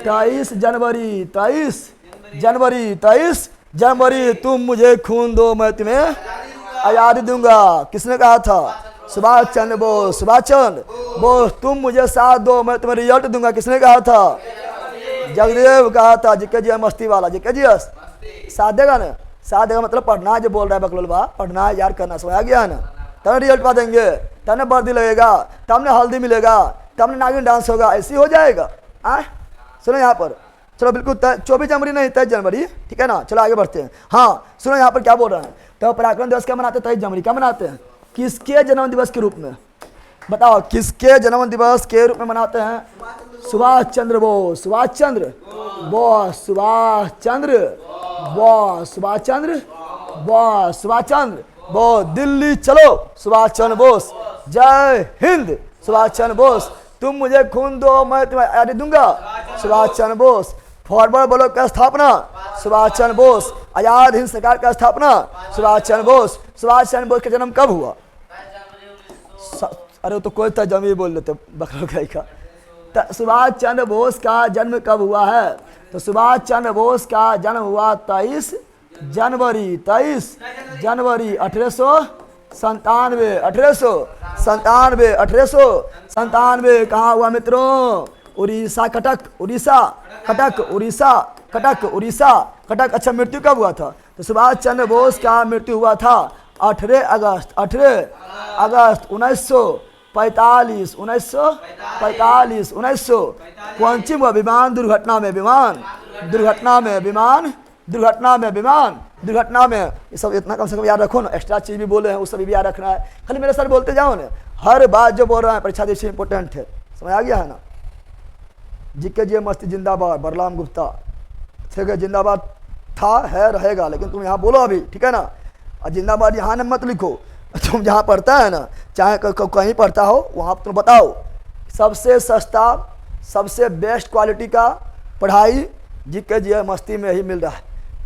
23 जनवरी, 23 जनवरी, 23 जनवरी, तुम मुझे खून दो मैं तुम्हें आज़ादी दूंगा, किसने कहा था, सुभाष चंद्र बोस, सुभाष चंद्र बोस, तुम मुझे साथ दो मैं तुम्हें रिजल्ट दूंगा, किसने कहा था, जगदेव कहा था, जिके जी मस्ती वाला, जिके जी साथ देगा ना, साथ देगा मतलब पढ़ना है, जो बोल रहा है बकलोल बा, पढ़ना है यार, करना समझ आ गया है ना, तब रिजल्ट पा देंगे, तब ने वर्दी लगेगा, तब ने हल्दी मिलेगा, तब ने नागिन डांस होगा, ऐसे हो जाएगा। सुनो यहाँ पर, चलो बिल्कुल 24 जनवरी नहीं 23 जनवरी, ठीक है ना। चलो आगे बढ़ते हैं। हाँ सुनो यहाँ पर क्या बोल रहे हैं, तो पराक्रम दिवस क्या मनाते हैं, 23 जनवरी क्या मनाते हैं, किसके जन्म दिवस के रूप में, बताओ किसके जन्म दिवस के रूप में मनाते हैं, सुभाष चंद्र बोस, सुभाष चंद्र बोस, सुभाष चंद्र बोस, सुभाष चंद्र बोस, सुभाष चंद्र बोस, दिल्ली चलो सुभाष चंद्र बोस, जय हिंद सुभाष चंद्र बोस, तुम मुझे खून दो मैं तुम्हें आज़ादी दूंगा, सुभाष चंद्र बोस, फॉरवर्ड ब्लॉक का स्थापना सुभाष चंद्र बोस, आजाद हिंद सरकार का स्थापना सुभाष चंद्र बोस। सुभाष चंद्र बोस का जन्म कब हुआ, अरे तो कोई तर्जमे बोल लेते बकरा गाय का, सुभाष चंद्र बोस का जन्म कब हुआ है, तो सुभाष चंद्र बोस का जन्म हुआ 23 जनवरी 1897, 1897 कहाँ हुआ मित्रों, उड़ीसा कटक, उड़ीसा कटक, उड़ीसा कटक, उड़ीसा कटक। अच्छा, मृत्यु कब हुआ था? तो सुभाष चंद्र बोस का मृत्यु हुआ था 18 अगस्त 1945। 1945 कौन सी हुआ? विमान दुर्घटना में, विमान दुर्घटना में, विमान दुर्घटना में, विमान दुर्घटना में। ये सब इतना कम से कम याद रखो ना। एक्स्ट्रा चीज भी बोले हैं वो सब भी याद रखना है। खाली मेरे सर बोलते जाओ ना, हर बात जो बोल रहा है परीक्षा दृष्टि इंपॉर्टेंट है। समझ आ गया है ना? जीके जी मस्ती जिंदाबाद, बरलाम गुप्ता ठीक है, जिंदाबाद था, है, रहेगा, लेकिन तुम यहाँ बोलो अभी, ठीक है ना? और जिंदाबाद यहाँ ना मत लिखो, तुम जहाँ पढ़ता है ना, चाहे कहीं पढ़ता हो वहाँ तुम बताओ सबसे सस्ता, सबसे बेस्ट क्वालिटी का पढ़ाई जीके जी मस्ती में ही मिल रहा है।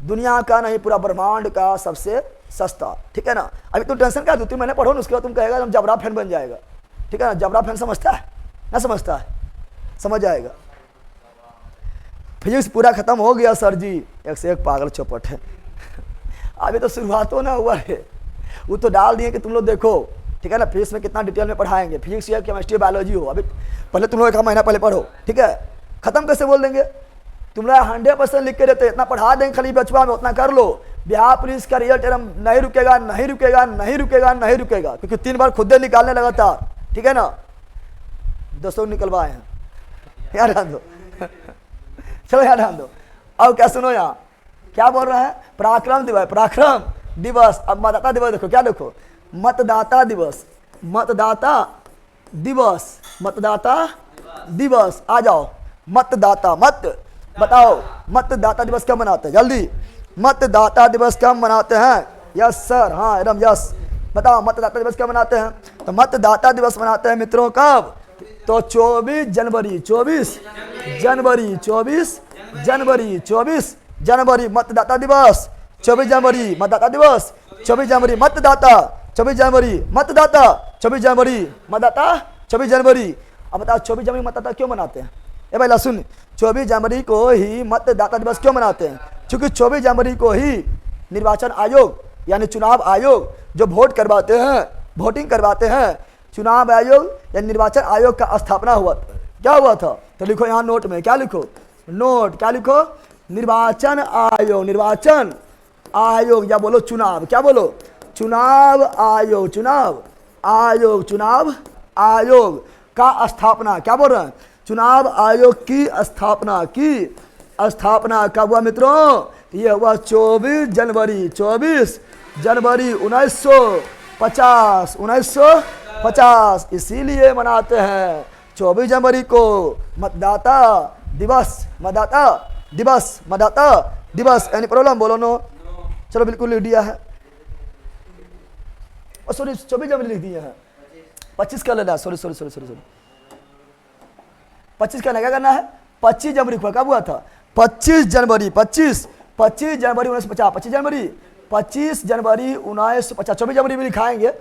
दुनिया का नहीं, पूरा ब्रह्मांड का सबसे सस्ता, ठीक है ना? अभी तुम टेंशन क्या, 2-3 महीने पढ़ो ना, उसके बाद तुम कहेगा तुम जबरा फैन बन जाएगा, ठीक है ना? जबरा फैन समझता है ना? समझता है, समझ जाएगा। फिजिक्स पूरा खत्म हो गया सर जी, एक से एक पागल चौपट है। अभी तो शुरुआत हो ना हुआ है, वो तो डाल दिए कि तुम लोग देखो, ठीक है ना? फिजिक्स में कितना डिटेल में पढ़ाएंगे, फिजिक्स या केमिस्ट्री बायोलॉजी हो, अभी पहले तुम लोग 1 महीना पहले पढ़ो, ठीक है? खत्म कैसे बोल देंगे? तुम लोग 100% लिख के देते, इतना पढ़ा देंगे खाली बचपन में, उतना कर लो। बिहार पुलिस का रिजल्ट नहीं रुकेगा, नहीं रुकेगा, नहीं रुकेगा, नहीं रुकेगा, क्योंकि 3 बार खुद निकालने लगातार, ठीक है ना? 200 निकलवाए हैं, यार ध्यान दो। चलो यार ध्यान दो। अब क्या सुनो, यहाँ क्या बोल रहे हैं? पराक्रम दिवस, पराक्रम दिवस। अब मतदाता दिवस देखो, क्या देखो? मतदाता दिवस, मतदाता दिवस, मतदाता दिवस। आ जाओ, मतदाता, मत बताओ मतदाता दिवस कब मनाते हैं? जल्दी, मतदाता दिवस कब मनाते हैं? यस सर, हाँ एकदम यस। बताओ मतदाता दिवस कब मनाते हैं? तो मतदाता दिवस मनाते हैं मित्रों कब? तो 24 जनवरी, 24 जनवरी, 24 जनवरी, 24 जनवरी मतदाता दिवस, 24 जनवरी मतदाता दिवस, 24 जनवरी मतदाता, 24 जनवरी मतदाता, 24 जनवरी मतदाता, 24 जनवरी। अब बताओ 24 जनवरी मतदाता क्यों मनाते हैं? ए भाई सुन, 24 जनवरी को ही मतदाता दिवस क्यों मनाते हैं? क्योंकि 24 जनवरी को ही निर्वाचन आयोग यानी चुनाव आयोग जो वोट करवाते हैं, वोटिंग करवाते हैं, चुनाव आयोग या निर्वाचन आयोग का स्थापना हुआ। क्या हुआ था? तो लिखो यहाँ नोट में, क्या लिखो? नोट, क्या लिखो? निर्वाचन आयोग, निर्वाचन आयोग, या बोलो चुनाव, क्या बोलो? चुनाव आयोग, चुनाव आयोग, चुनाव आयोग का स्थापना, क्या बोल रहे हैं? चुनाव आयोग की स्थापना, की स्थापना कब हुआ मित्रों? ये हुआ 24 जनवरी, 24 जनवरी 1950, 1950। इसीलिए मनाते हैं 24 जनवरी को मतदाता दिवस, मतदाता दिवस, मतदाता दिवस। Any problem? बोलो नो। चलो बिल्कुल लिख दिया है। सॉरी 24 जनवरी लिख दिया है, 25 कर लेना, सॉरी 25 करना, क्या करना है? 25 जनवरी को कब हुआ था? 25 जनवरी, 25 जनवरी 1950, 25 जनवरी 1950। 24 जनवरी भी लिखाएंगे,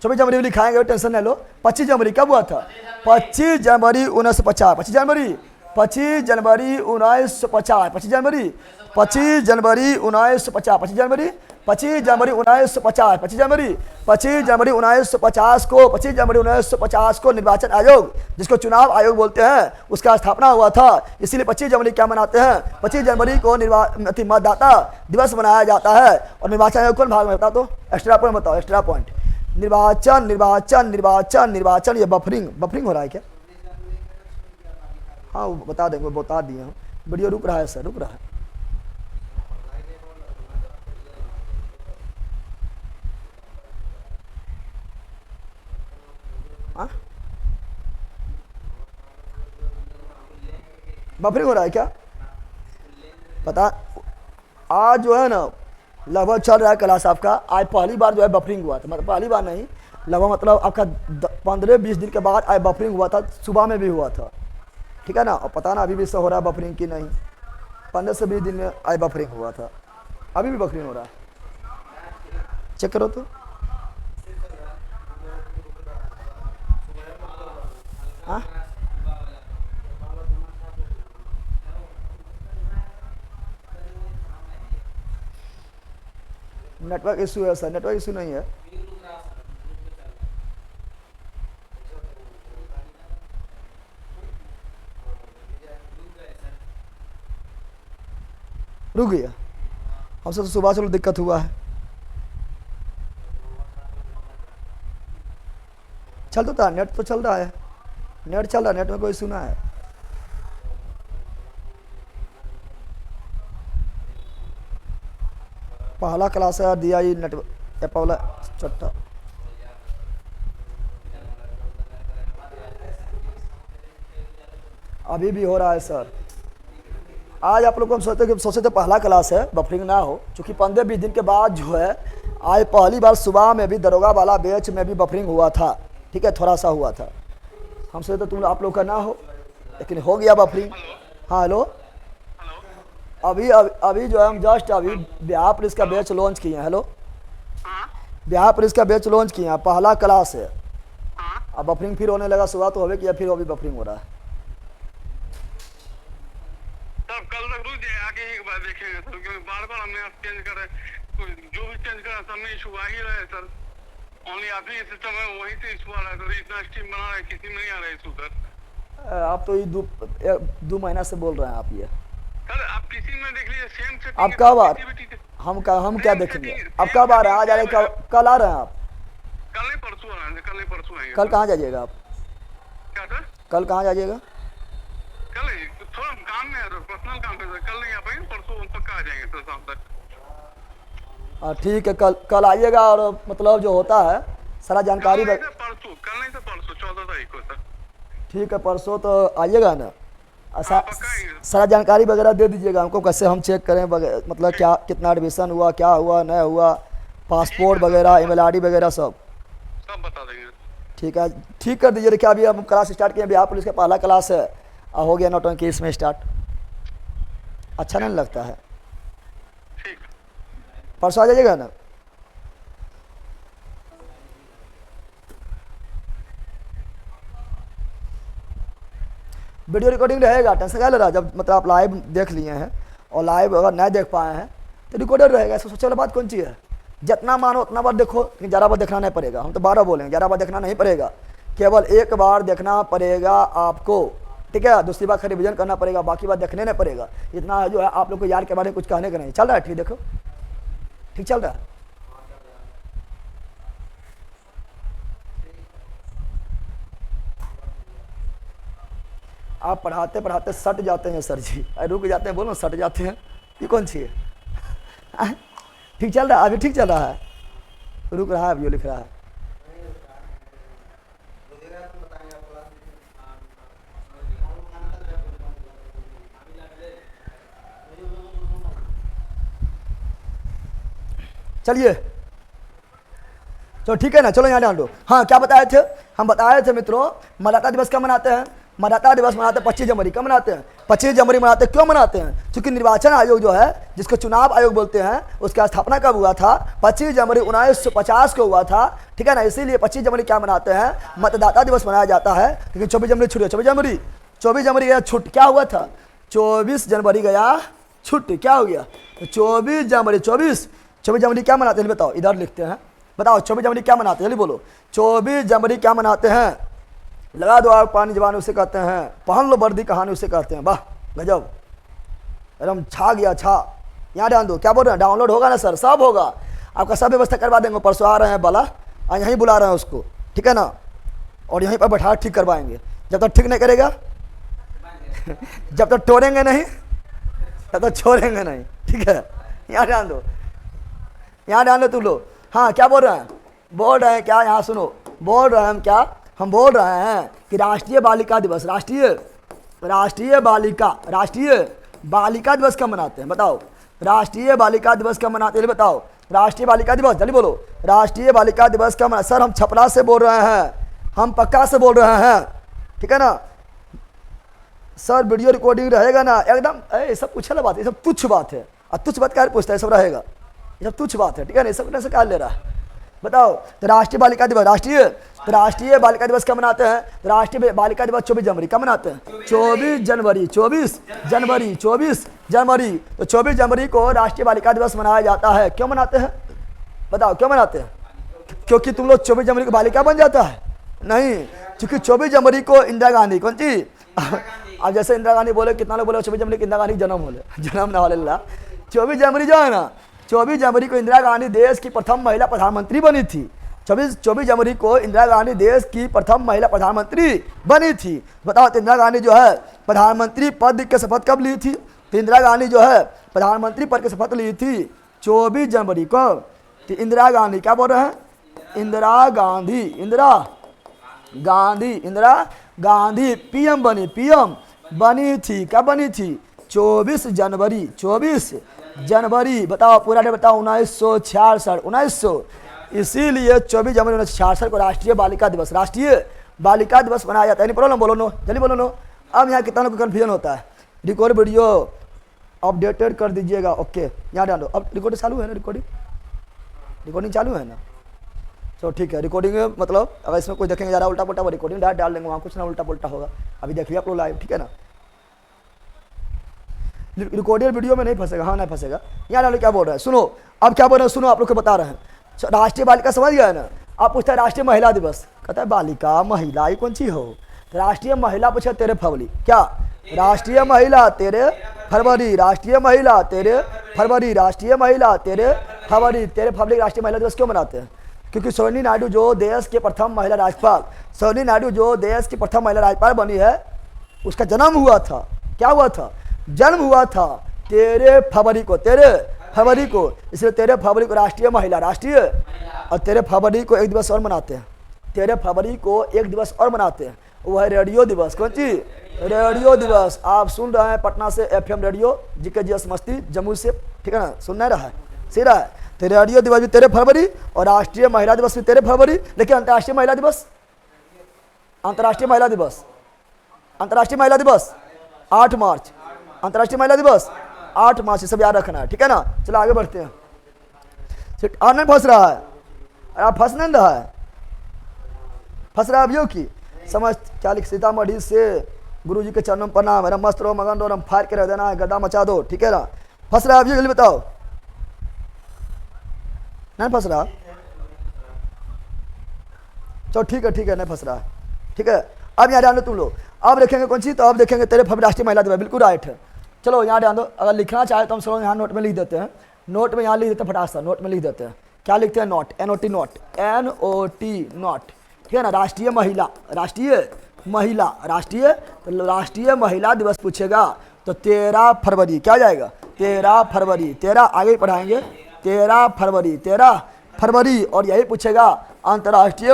24 जनवरी भी लिखाएंगे, टेंशन नहीं लो। 25 जनवरी कब हुआ था? 25 जनवरी 1950, 25 जनवरी 25 जनवरी 1950, 25 जनवरी 25 जनवरी 1950, 25 जनवरी 25 जनवरी 1950, 25 जनवरी 25 जनवरी 1950 को 25 जनवरी 1950 को निर्वाचन आयोग, जिसको चुनाव आयोग बोलते हैं, उसका स्थापना हुआ था। इसीलिए 25 जनवरी क्या मनाते हैं? 25 जनवरी को मतदाता दिवस मनाया जाता है। और निर्वाचन आयोग कौन भाग में बता तो? एक्स्ट्रा पॉइंट बताओ, एक्स्ट्रा पॉइंट। निर्वाचन, निर्वाचन, निर्वाचन, निर्वाचन। ये बफरिंग, बफरिंग हो रहा है क्या? हाँ वो बता देंगे, बता दिए हम। वीडियो रुक रहा है सर, रुक रहा है। बफरिंग हो रहा है क्या? पता, आज जो है ना लगभग चल रहा है क्लास आपका। आज पहली बार जो है बफरिंग हुआ था, मतलब पहली बार नहीं, लगभग मतलब आपका 15-20 दिन के बाद आज बफरिंग हुआ था। सुबह में भी हुआ था, ठीक है ना? और पता ना अभी भी से हो रहा है बफरिंग की नहीं। 15 से 20 दिन में आज बफरिंग हुआ था, अभी भी बफरिंग हो रहा है। चेक करो तो। हाँ नेटवर्क इशू है सर, नेटवर्क इशू नहीं है। रुक गया। हमसे तो सुबह चलो दिक्कत हुआ है। चल तो था, नेट तो चल रहा है, नेट चल रहा है, नेट में कोई सुना है। पहला क्लास है दिया ये नेट वाला चट्टा। अभी भी हो रहा है सर। आज आप लोग को हम सोचते थे पहला क्लास है, बफरिंग ना हो, क्योंकि 15-20 दिन के बाद जो है आज पहली बार सुबह में भी दरोगा वाला बैच में भी बफरिंग हुआ था। ठीक है, थोड़ा सा हुआ था। हम सोचते तुम आप लोग का ना हो, लेकिन हो गया बफरिंग। हाँ हेलो, अभी जो है हम जस्ट अभी बिहार पुलिस का बैच लॉन्च किए हैं। हेलो, बिहार पुलिस का बैच लॉन्च किए हैं, पहला क्लास है। अब बफरिंग फिर होने लगा, सुबह तो होवे किया, फिर अभी बफरिंग हो रहा है। तब कल तक रुक जाए, आगे एक बार देखेंगे सर, क्योंकि बार-बार हमने चेंज करे, जो भी चेंज करा सब में इशू आ ही रहा है सर। ओनली आप ही सिस्टम है वहीं से इशू आ रहा है सर। इतना स्टीम बना रहा है, किसी में नहीं आ रहा है इशू सर। आप तो ये 2 महीना से बोल रहे हैं आप ये सर। आप किसी में देख लीजिए सेम सेटिंग। आप कब आ हम क्या देखेंगे? आप कब आ रहे हैं? आज आ रहे हैं? कल आ रहे हैं आप? कल नहीं परसों आ रहे हैं, कल नहीं परसों आएंगे। कल कहाँ जाइएगा आप? क्या सर? कल कहाँ जाइएगा? कल थोड़ा काम में है सर, पर्सनल काम है सर। कल नहीं आ पाएंगे, परसों पक्का आ जाएंगे सर शाम तक। ठीक है, कल आइएगा। और मतलब जो होता है सारा जानकारी परसों, कल नहीं सर परसों 14 तारीख को सर। ठीक है, परसों तो आइएगा ना। पक्का आएंगे। सारा जानकारी वगैरह दे दीजिएगा हमको, कैसे हम चेक करें मतलब क्या कितना एडमिशन हुआ, क्या हुआ नहीं हुआ, पासपोर्ट वगैरह, ईमेल आईडी वगैरह सब बता देंगे। ठीक है, ठीक कर दीजिए। क्या अभी हम क्लास स्टार्ट किए, बिहार पुलिस का पहला क्लास है, हो गया नौटंकी इसमें स्टार्ट। अच्छा नहीं लगता है। ठीक, परसों आ जाइएगा ना। वीडियो रिकॉर्डिंग रहेगा, टेंशन क्या ले रहा है। जब मतलब आप लाइव देख लिए हैं और लाइव अगर नहीं देख पाए हैं तो रिकॉर्डर रहेगा। इसमें सोचने वाली बात कौन सी है? जितना मानो उतना बार देखो, लेकिन ज़्यादा बार देखना नहीं पड़ेगा। हम तो 12 बोलेंगे, 11 बार देखना नहीं पड़ेगा, केवल एक बार देखना पड़ेगा आपको। ठीक है, दूसरी बार रिविजन करना पड़ेगा, बाकी बात देखने नहीं पड़ेगा। इतना जो है आप लोग को यार के बारे में कुछ कहने का नहीं। चल रहा है ठीक? देखो ठीक चल रहा है। आप पढ़ाते पढ़ाते सट जाते हैं सर जी, रुक जाते हैं, बोलो सट जाते हैं, ये कौन सी है? ठीक चल रहा है अभी? ठीक चल रहा है? रुक रहा है अभी, लिख रहा है। चलिए चलो ठीक है ना, चलो यहाँ डाल दो। हाँ क्या बताए थे? हम बताए थे मित्रों, मतदाता दिवस कब मनाते हैं? मतदाता दिवस मनाते हैं 25 जनवरी। कब मनाते हैं? 25 जनवरी मनाते हैं। क्यों मनाते हैं? क्योंकि निर्वाचन आयोग जो है, जिसको चुनाव आयोग बोलते हैं, उसका स्थापना कब हुआ था? 25 जनवरी 1950 को हुआ था। ठीक है ना, इसीलिए 25 जनवरी क्या मनाते हैं? मतदाता दिवस मनाया जाता है। लेकिन 24 जनवरी छुट्टी, 24 जनवरी गया छुट्टी। क्या हुआ था? 24 जनवरी गया छुट्टी, क्या हो गया? 24 जनवरी 24 जनवरी क्या मनाते हैं बताओ? इधर लिखते हैं, बताओ 24 जनवरी क्या मनाते हैं? जल्दी बोलो, 24 जनवरी क्या मनाते हैं? लगा दो आग पानी जवानी उसे कहते हैं, पहन लो वर्दी कहानी उसे कहते हैं। वाह गजब, एकदम छा गया छा। यहाँ ध्यान दो, क्या बोल रहे हैं? डाउनलोड होगा ना सर? सब होगा, आपका सब व्यवस्था करवा देंगे। परसों आ रहे हैं बाला, और यहीं बुला रहे हैं उसको, ठीक है ना, और यहीं पर बैठा ठीक करवाएंगे। जब तक ठीक नहीं करेगा जब तक तोड़ेंगे नहीं तब तक छोड़ेंगे नहीं, ठीक है। यहाँ ध्यान दो, यहाँ ध्यान दो तुम लोग। हाँ क्या बोल रहे हैं? बोल रहे हैं क्या? यहाँ सुनो, बोल रहे हैं हम क्या? हम बोल रहे हैं कि राष्ट्रीय बालिका दिवस, राष्ट्रीय बालिका दिवस कब मनाते हैं? बताओ, राष्ट्रीय बालिका दिवस कब मनाते हैं? बताओ, राष्ट्रीय बालिका दिवस, जल्दी बोलो, राष्ट्रीय बालिका दिवस कब मनाते? सर हम छपरा से बोल रहे हैं, हम पक्का से बोल रहे हैं, ठीक है ना सर। वीडियो रिकॉर्डिंग रहेगा ना एकदम। ये सब पूछने बात है, ये सब तुच्छ बात है। और तुच्छ बात क्या पूछता है? सब रहेगा, ये सब तुच्छ बात है, ठीक है ना। ये सब से क्या ले रहा है बताओ? तो राष्ट्रीय बालिका दिवस, राष्ट्रीय बालिका दिवस कब मनाते हैं? राष्ट्रीय बालिका दिवस 24 जनवरी। कब मनाते हैं? 24 जनवरी। तो 24 जनवरी को राष्ट्रीय बालिका दिवस मनाया जाता है। क्यों मनाते हैं बताओ? क्यों मनाते हैं? क्योंकि तुम लोग 24 जनवरी को बालिका बन जाता है? नहीं, क्योंकि 24 जनवरी को इंदिरा गांधी, कौन सी अब जैसे इंदिरा गांधी बोले, कितना लोग बोले 24 जनवरी इंदिरा गांधी जन्म बोले, जन्म ना वाले। 24 जनवरी जो है ना, 24 जनवरी को इंदिरा गांधी देश की प्रथम महिला प्रधानमंत्री बनी थी। 24 जनवरी को इंदिरा गांधी देश की प्रथम महिला प्रधानमंत्री बनी थी। बताओ तो इंदिरा गांधी जो है प्रधानमंत्री पद की शपथ कब ली थी? तो इंदिरा गांधी जो है प्रधानमंत्री पद की शपथ ली थी 24 जनवरी को। तो इंदिरा गांधी क्या बोल रहे हैं? इंदिरा गांधी पीएम बनी थी। कब बनी थी? 24 जनवरी। बताओ पूरा डेट बताओ। 1966। इसीलिए 24 जनवरी 1966 को राष्ट्रीय बालिका दिवस मनाया जाता है। नहीं बोलो नो, जल्दी बोलो नो। अब यहाँ कितना को कन्फ्यूजन होता है। रिकॉर्ड वीडियो अपडेटेड कर दीजिएगा। ओके, यहाँ डालो। अब रिकॉर्डिंग चालू है ना? रिकॉर्डिंग चालू है ना? तो ठीक है। रिकॉर्डिंग मतलब अगर इसमें कोई देखेंगे ज़्यादा उल्टा पुल्टा, वो रिकॉर्डिंग डाल देंगे, वहाँ कुछ ना उल्टा पुल्टा होगा। अभी देखिए आप लोग लाइव, ठीक है ना? रिकॉर्डेड वीडियो में नहीं फंसेगा। हाँ, नहीं फंसेगा। यहाँ डालो क्या बोल रहा है, सुनो। अब क्या बोल रहे हैं सुनो, आप लोग को बता रहे हैं। राष्ट्रीय बालिका समझ गया है ना? आप पूछते हैं राष्ट्रीय महिला दिवस, कहता है बालिका महिला ये कौन सी हो? तो राष्ट्रीय महिला पूछे 13 फरवरी। क्या? राष्ट्रीय महिला 13 फरवरी। 13 फरवरी राष्ट्रीय महिला दिवस क्यों मनाते हैं? क्योंकि सरोजिनी नायडू जो देश के प्रथम महिला राज्यपाल बनी है, उसका जन्म हुआ था। क्या हुआ था? जन्म हुआ था 13 फरवरी को। इसलिए 13 फरवरी को राष्ट्रीय और 13 फरवरी को एक दिवस और मनाते हैं। 13 फरवरी को एक दिवस और मनाते हैं, वो है रेडियो दिवस। कौन सी? रेडियो दिवस। आप सुन रहे हैं पटना से FM रेडियो GKGS मस्ती जम्मू से, ठीक है ना? सुन नहीं रहा है, सही रहा है। तो रेडियो दिवस भी 13 फरवरी और राष्ट्रीय महिला दिवस भी 13 फरवरी। लेकिन अंतर्राष्ट्रीय महिला दिवस 8 मार्च। अंतर्राष्ट्रीय महिला दिवस 8 मार्च। ये सब याद रखना है, ठीक है ना? चलो आगे बढ़ते हैं। और नहीं फंस रहा है? आप फंस नहीं रहा है? फंस रहा है अभियोग की समझ। क्या लिख? सीतामढ़ी से गुरुजी के चरणों पर नाम, रम मस्त रहो, मगन रहो, रम फाड़ के रह देना है, गड्ढा मचा दो, ठीक है ना? फंस रहा है अभियोग? बताओ, नहीं फंस रहा? चलो ठीक है, नहीं फंस रहा है, ठीक है। अब यहाँ ध्यान दो तुम लोग। अब देखेंगे कौन सी? तो अब देखेंगे 13 फरवरी राष्ट्रीय महिला दिवस। बिल्कुल राइट है। चलो यहाँ ध्यान दो। अगर लिखना चाहे तो हम सब यहाँ नोट में लिख देते हैं। नोट में यहाँ लिख देते हैं, फटाक से नोट में लिख देते हैं। क्या लिखते हैं? नोट, NOT नोट, ठीक है ना? राष्ट्रीय महिला दिवस पूछेगा तो 13 फरवरी। क्या जाएगा? 13 फरवरी। 13 आगे ही पढ़ाएंगे। 13 फरवरी। और यही पूछेगा अंतर्राष्ट्रीय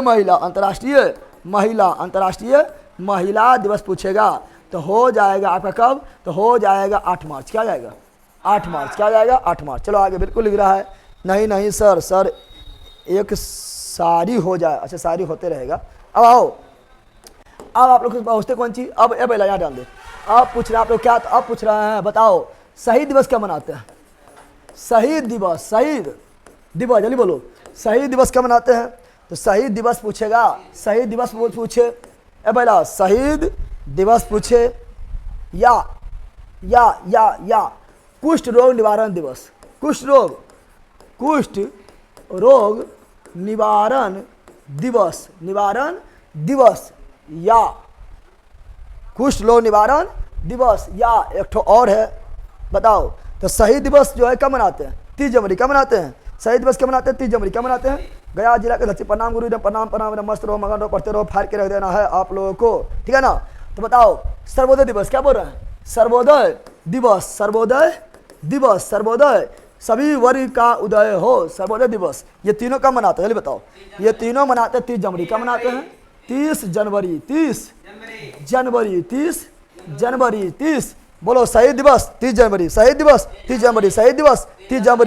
महिला दिवस पूछेगा तो हो जाएगा आपका कब? तो हो जाएगा 8 मार्च। क्या जाएगा? 8 मार्च। क्या जाएगा? 8 मार्च। चलो आगे। बिल्कुल लिख रहा है। नहीं सर एक सारी हो जाए। अच्छा, सारी होते रहेगा। अब आओ, अब आप लोग पहुँचते कौन सी? अब यहाँ डाल दे। अब पूछ रहे हैं आप लोग क्या? तो अब पूछ रहे हैं बताओ शहीद दिवस क्या मनाते हैं? शहीद दिवस, जल्दी बोलो। शहीद दिवस क्या मनाते हैं? तो शहीद दिवस पूछेगा। शहीद दिवस पूछे बेला, शहीद दिवस पूछे या कुष्ठ रोग निवारण दिवस। कुष्ठ रोग निवारण दिवस या कुष्ठ रोग निवारण दिवस या एक ठो और है। बताओ। तो शहीद दिवस जो है कब मनाते हैं? 30 जनवरी। कब मनाते हैं? शहीद दिवस क्या मनाते हैं? 30 जनवरी। क्या मनाते हैं? गया जिला के सचिव प्रणाम गुरु प्रणाम मस्त रहो, मगन रहो, पढ़ते रहो, फाड़ के रख देना है आप लोगों को, ठीक है ना? तो बताओ सर्वोदय दिवस। क्या बोल रहे हैं? सर्वोदय दिवस, सभी वर्ग का उदय हो, सर्वोदय दिवस। ये तीनों कब मनाते हैं? जल्दी बताओ। ये तीनों मनाते हैं 30 जनवरी। कब मनाते हैं? 30 जनवरी। बोलो शहीद दिवस 30 जनवरी।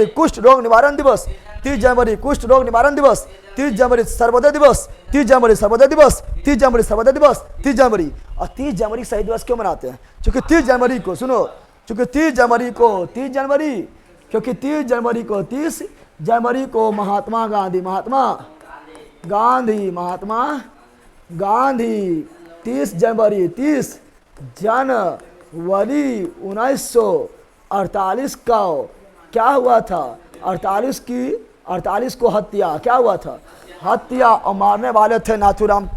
कुष्ठ रोग निवारण दिवस 30 जनवरी। कुष्ठ रोग निवारण दिवस 30 जनवरी। सर्वोदय दिवस 30 जनवरी। 30 जनवरी। और 30 जनवरी शहीद दिवस क्यों मनाते हैं? क्योंकि 30 जनवरी को सुनो, क्योंकि 30 जनवरी को महात्मा गांधी 30 जनवरी 1948 का क्या हुआ था? 48 को हत्या। क्या हुआ था? हत्या। और मारने वाले थे नाथूराम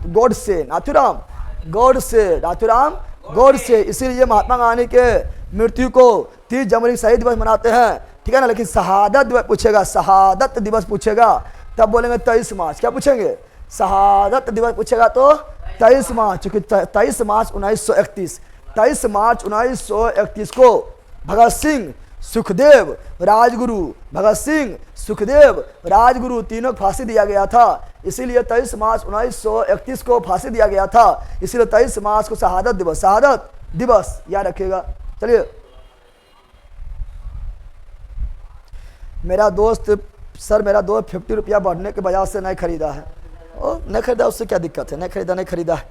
गोडसे। इसीलिए महात्मा गांधी के मृत्यु को 30 जनवरी शहीद दिवस मनाते हैं। ठीक है ना। लेकिन शहादत दिवस पूछेगा, शहादत दिवस पूछेगा तब बोलेंगे 23 मार्च। क्या पूछेंगे? शहादत दिवस पूछेगा तो 23 मार्च, क्योंकि 23 मार्च 1931, 23 मार्च 1931 को भगत सिंह, सुखदेव, राजगुरु, भगत सिंह, सुखदेव, राजगुरु तीनों को फांसी दिया गया था। इसीलिए 23 मार्च 1931 को फांसी दिया गया था। इसीलिए 23 मार्च को शहादत दिवस याद रखिएगा। चलिए, मेरा दोस्त 50 रुपया बढ़ने के वजह से नहीं खरीदा है। नहीं खरीदा, उससे क्या दिक्कत है? नहीं खरीदा है,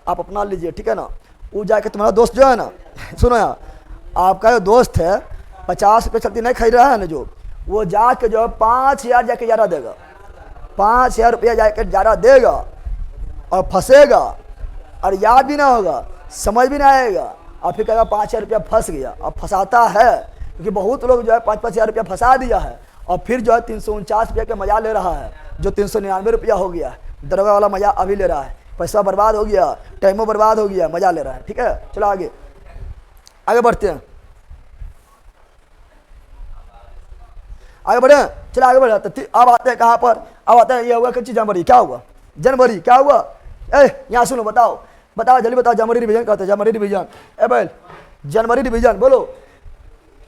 आप अपना लीजिए, ठीक है ना। वो जाके तुम्हारा दोस्त जो है ना, सुनो यार, आपका जो दोस्त है 50 रुपये चलती नहीं खरीद रहा है ना, जो वो जाके जो 5,000 जाके ज़्यादा देगा, 5,000 रुपया जाके ज़्यादा देगा और फंसेगा और याद भी ना होगा, समझ भी ना आएगा, और फिर कहेगा 5,000 रुपया फंस गया। और फंसाता है, क्योंकि बहुत लोग जो है 5-5 हज़ार रुपया फंसा दिया है और फिर जो है 349 रुपया का मजा ले रहा है, जो 399 रुपया हो गया। दरोगा वाला मजा अभी ले रहा है, पैसा बर्बाद हो गया, टाइमो बर्बाद हो गया, मजा ले रहा है। ठीक है, चलो आगे बढ़ते हैं, आगे बढ़े, चलो आगे बढ़े। अब आते हैं कहाँ पर? अब आते हैं, ये हुआ कच्ची जनवरी। क्या हुआ? जनवरी क्या हुआ? यहाँ सुनो, बताओ जल्दी बताओ। जनवरी डिवीजन कहते हैं, जनवरी डिवीजन। भाई जनवरी डिवीजन बोलो,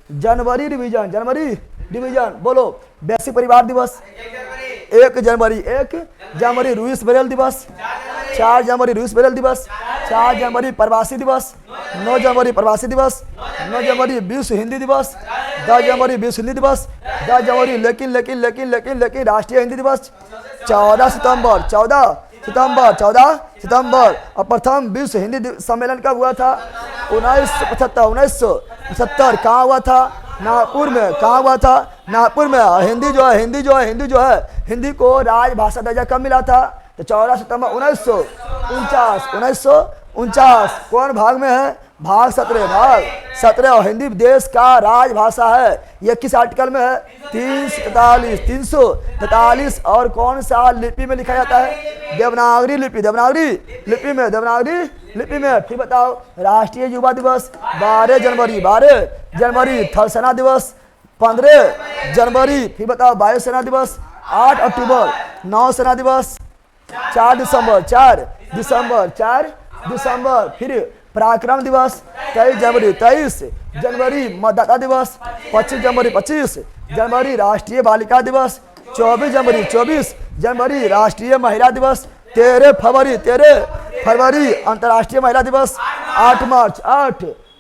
जनवरी डिवीजन बोलो। वैश्विक परिवार दिवस 1 जनवरी रूस बेरल दिवस, 4 जनवरी रूस बेरल दिवस, 4 जनवरी प्रवासी दिवस, 9 जनवरी प्रवासी दिवस, 9 जनवरी विश्व हिंदी दिवस, 10 जनवरी विश्व हिंदी दिवस, 10 जनवरी लेकिन राष्ट्रीय हिंदी दिवस, 14 सितंबर। और प्रथम विश्व हिंदी सम्मेलन कब हुआ था? 1975। कहाँ हुआ था? नागपुर में। कहाँ हुआ था? नागपुर में। हिंदी जो है हिंदी को राजभाषा दर्जा कब मिला था? तो 14 सितंबर 1949। कौन भाग में है? भाग 17। और हिंदी देश का राजभाषा है। ये किस आर्टिकल में है? 343। और कौन सा लिपि में लिखा जाता है? देवनागरी लिपि में। फिर बताओ, राष्ट्रीय युवा दिवस 12 जनवरी। थल सेना दिवस 15 जनवरी। फिर बताओ, वायुसेना दिवस 8 अक्टूबर। नौसेना दिवस 4 दिसंबर। फिर पराक्रम दिवस 23 जनवरी। मतदाता दिवस 25 जनवरी। राष्ट्रीय बालिका दिवस 24 जनवरी। राष्ट्रीय महिला दिवस 13 फरवरी। अंतर्राष्ट्रीय महिला दिवस 8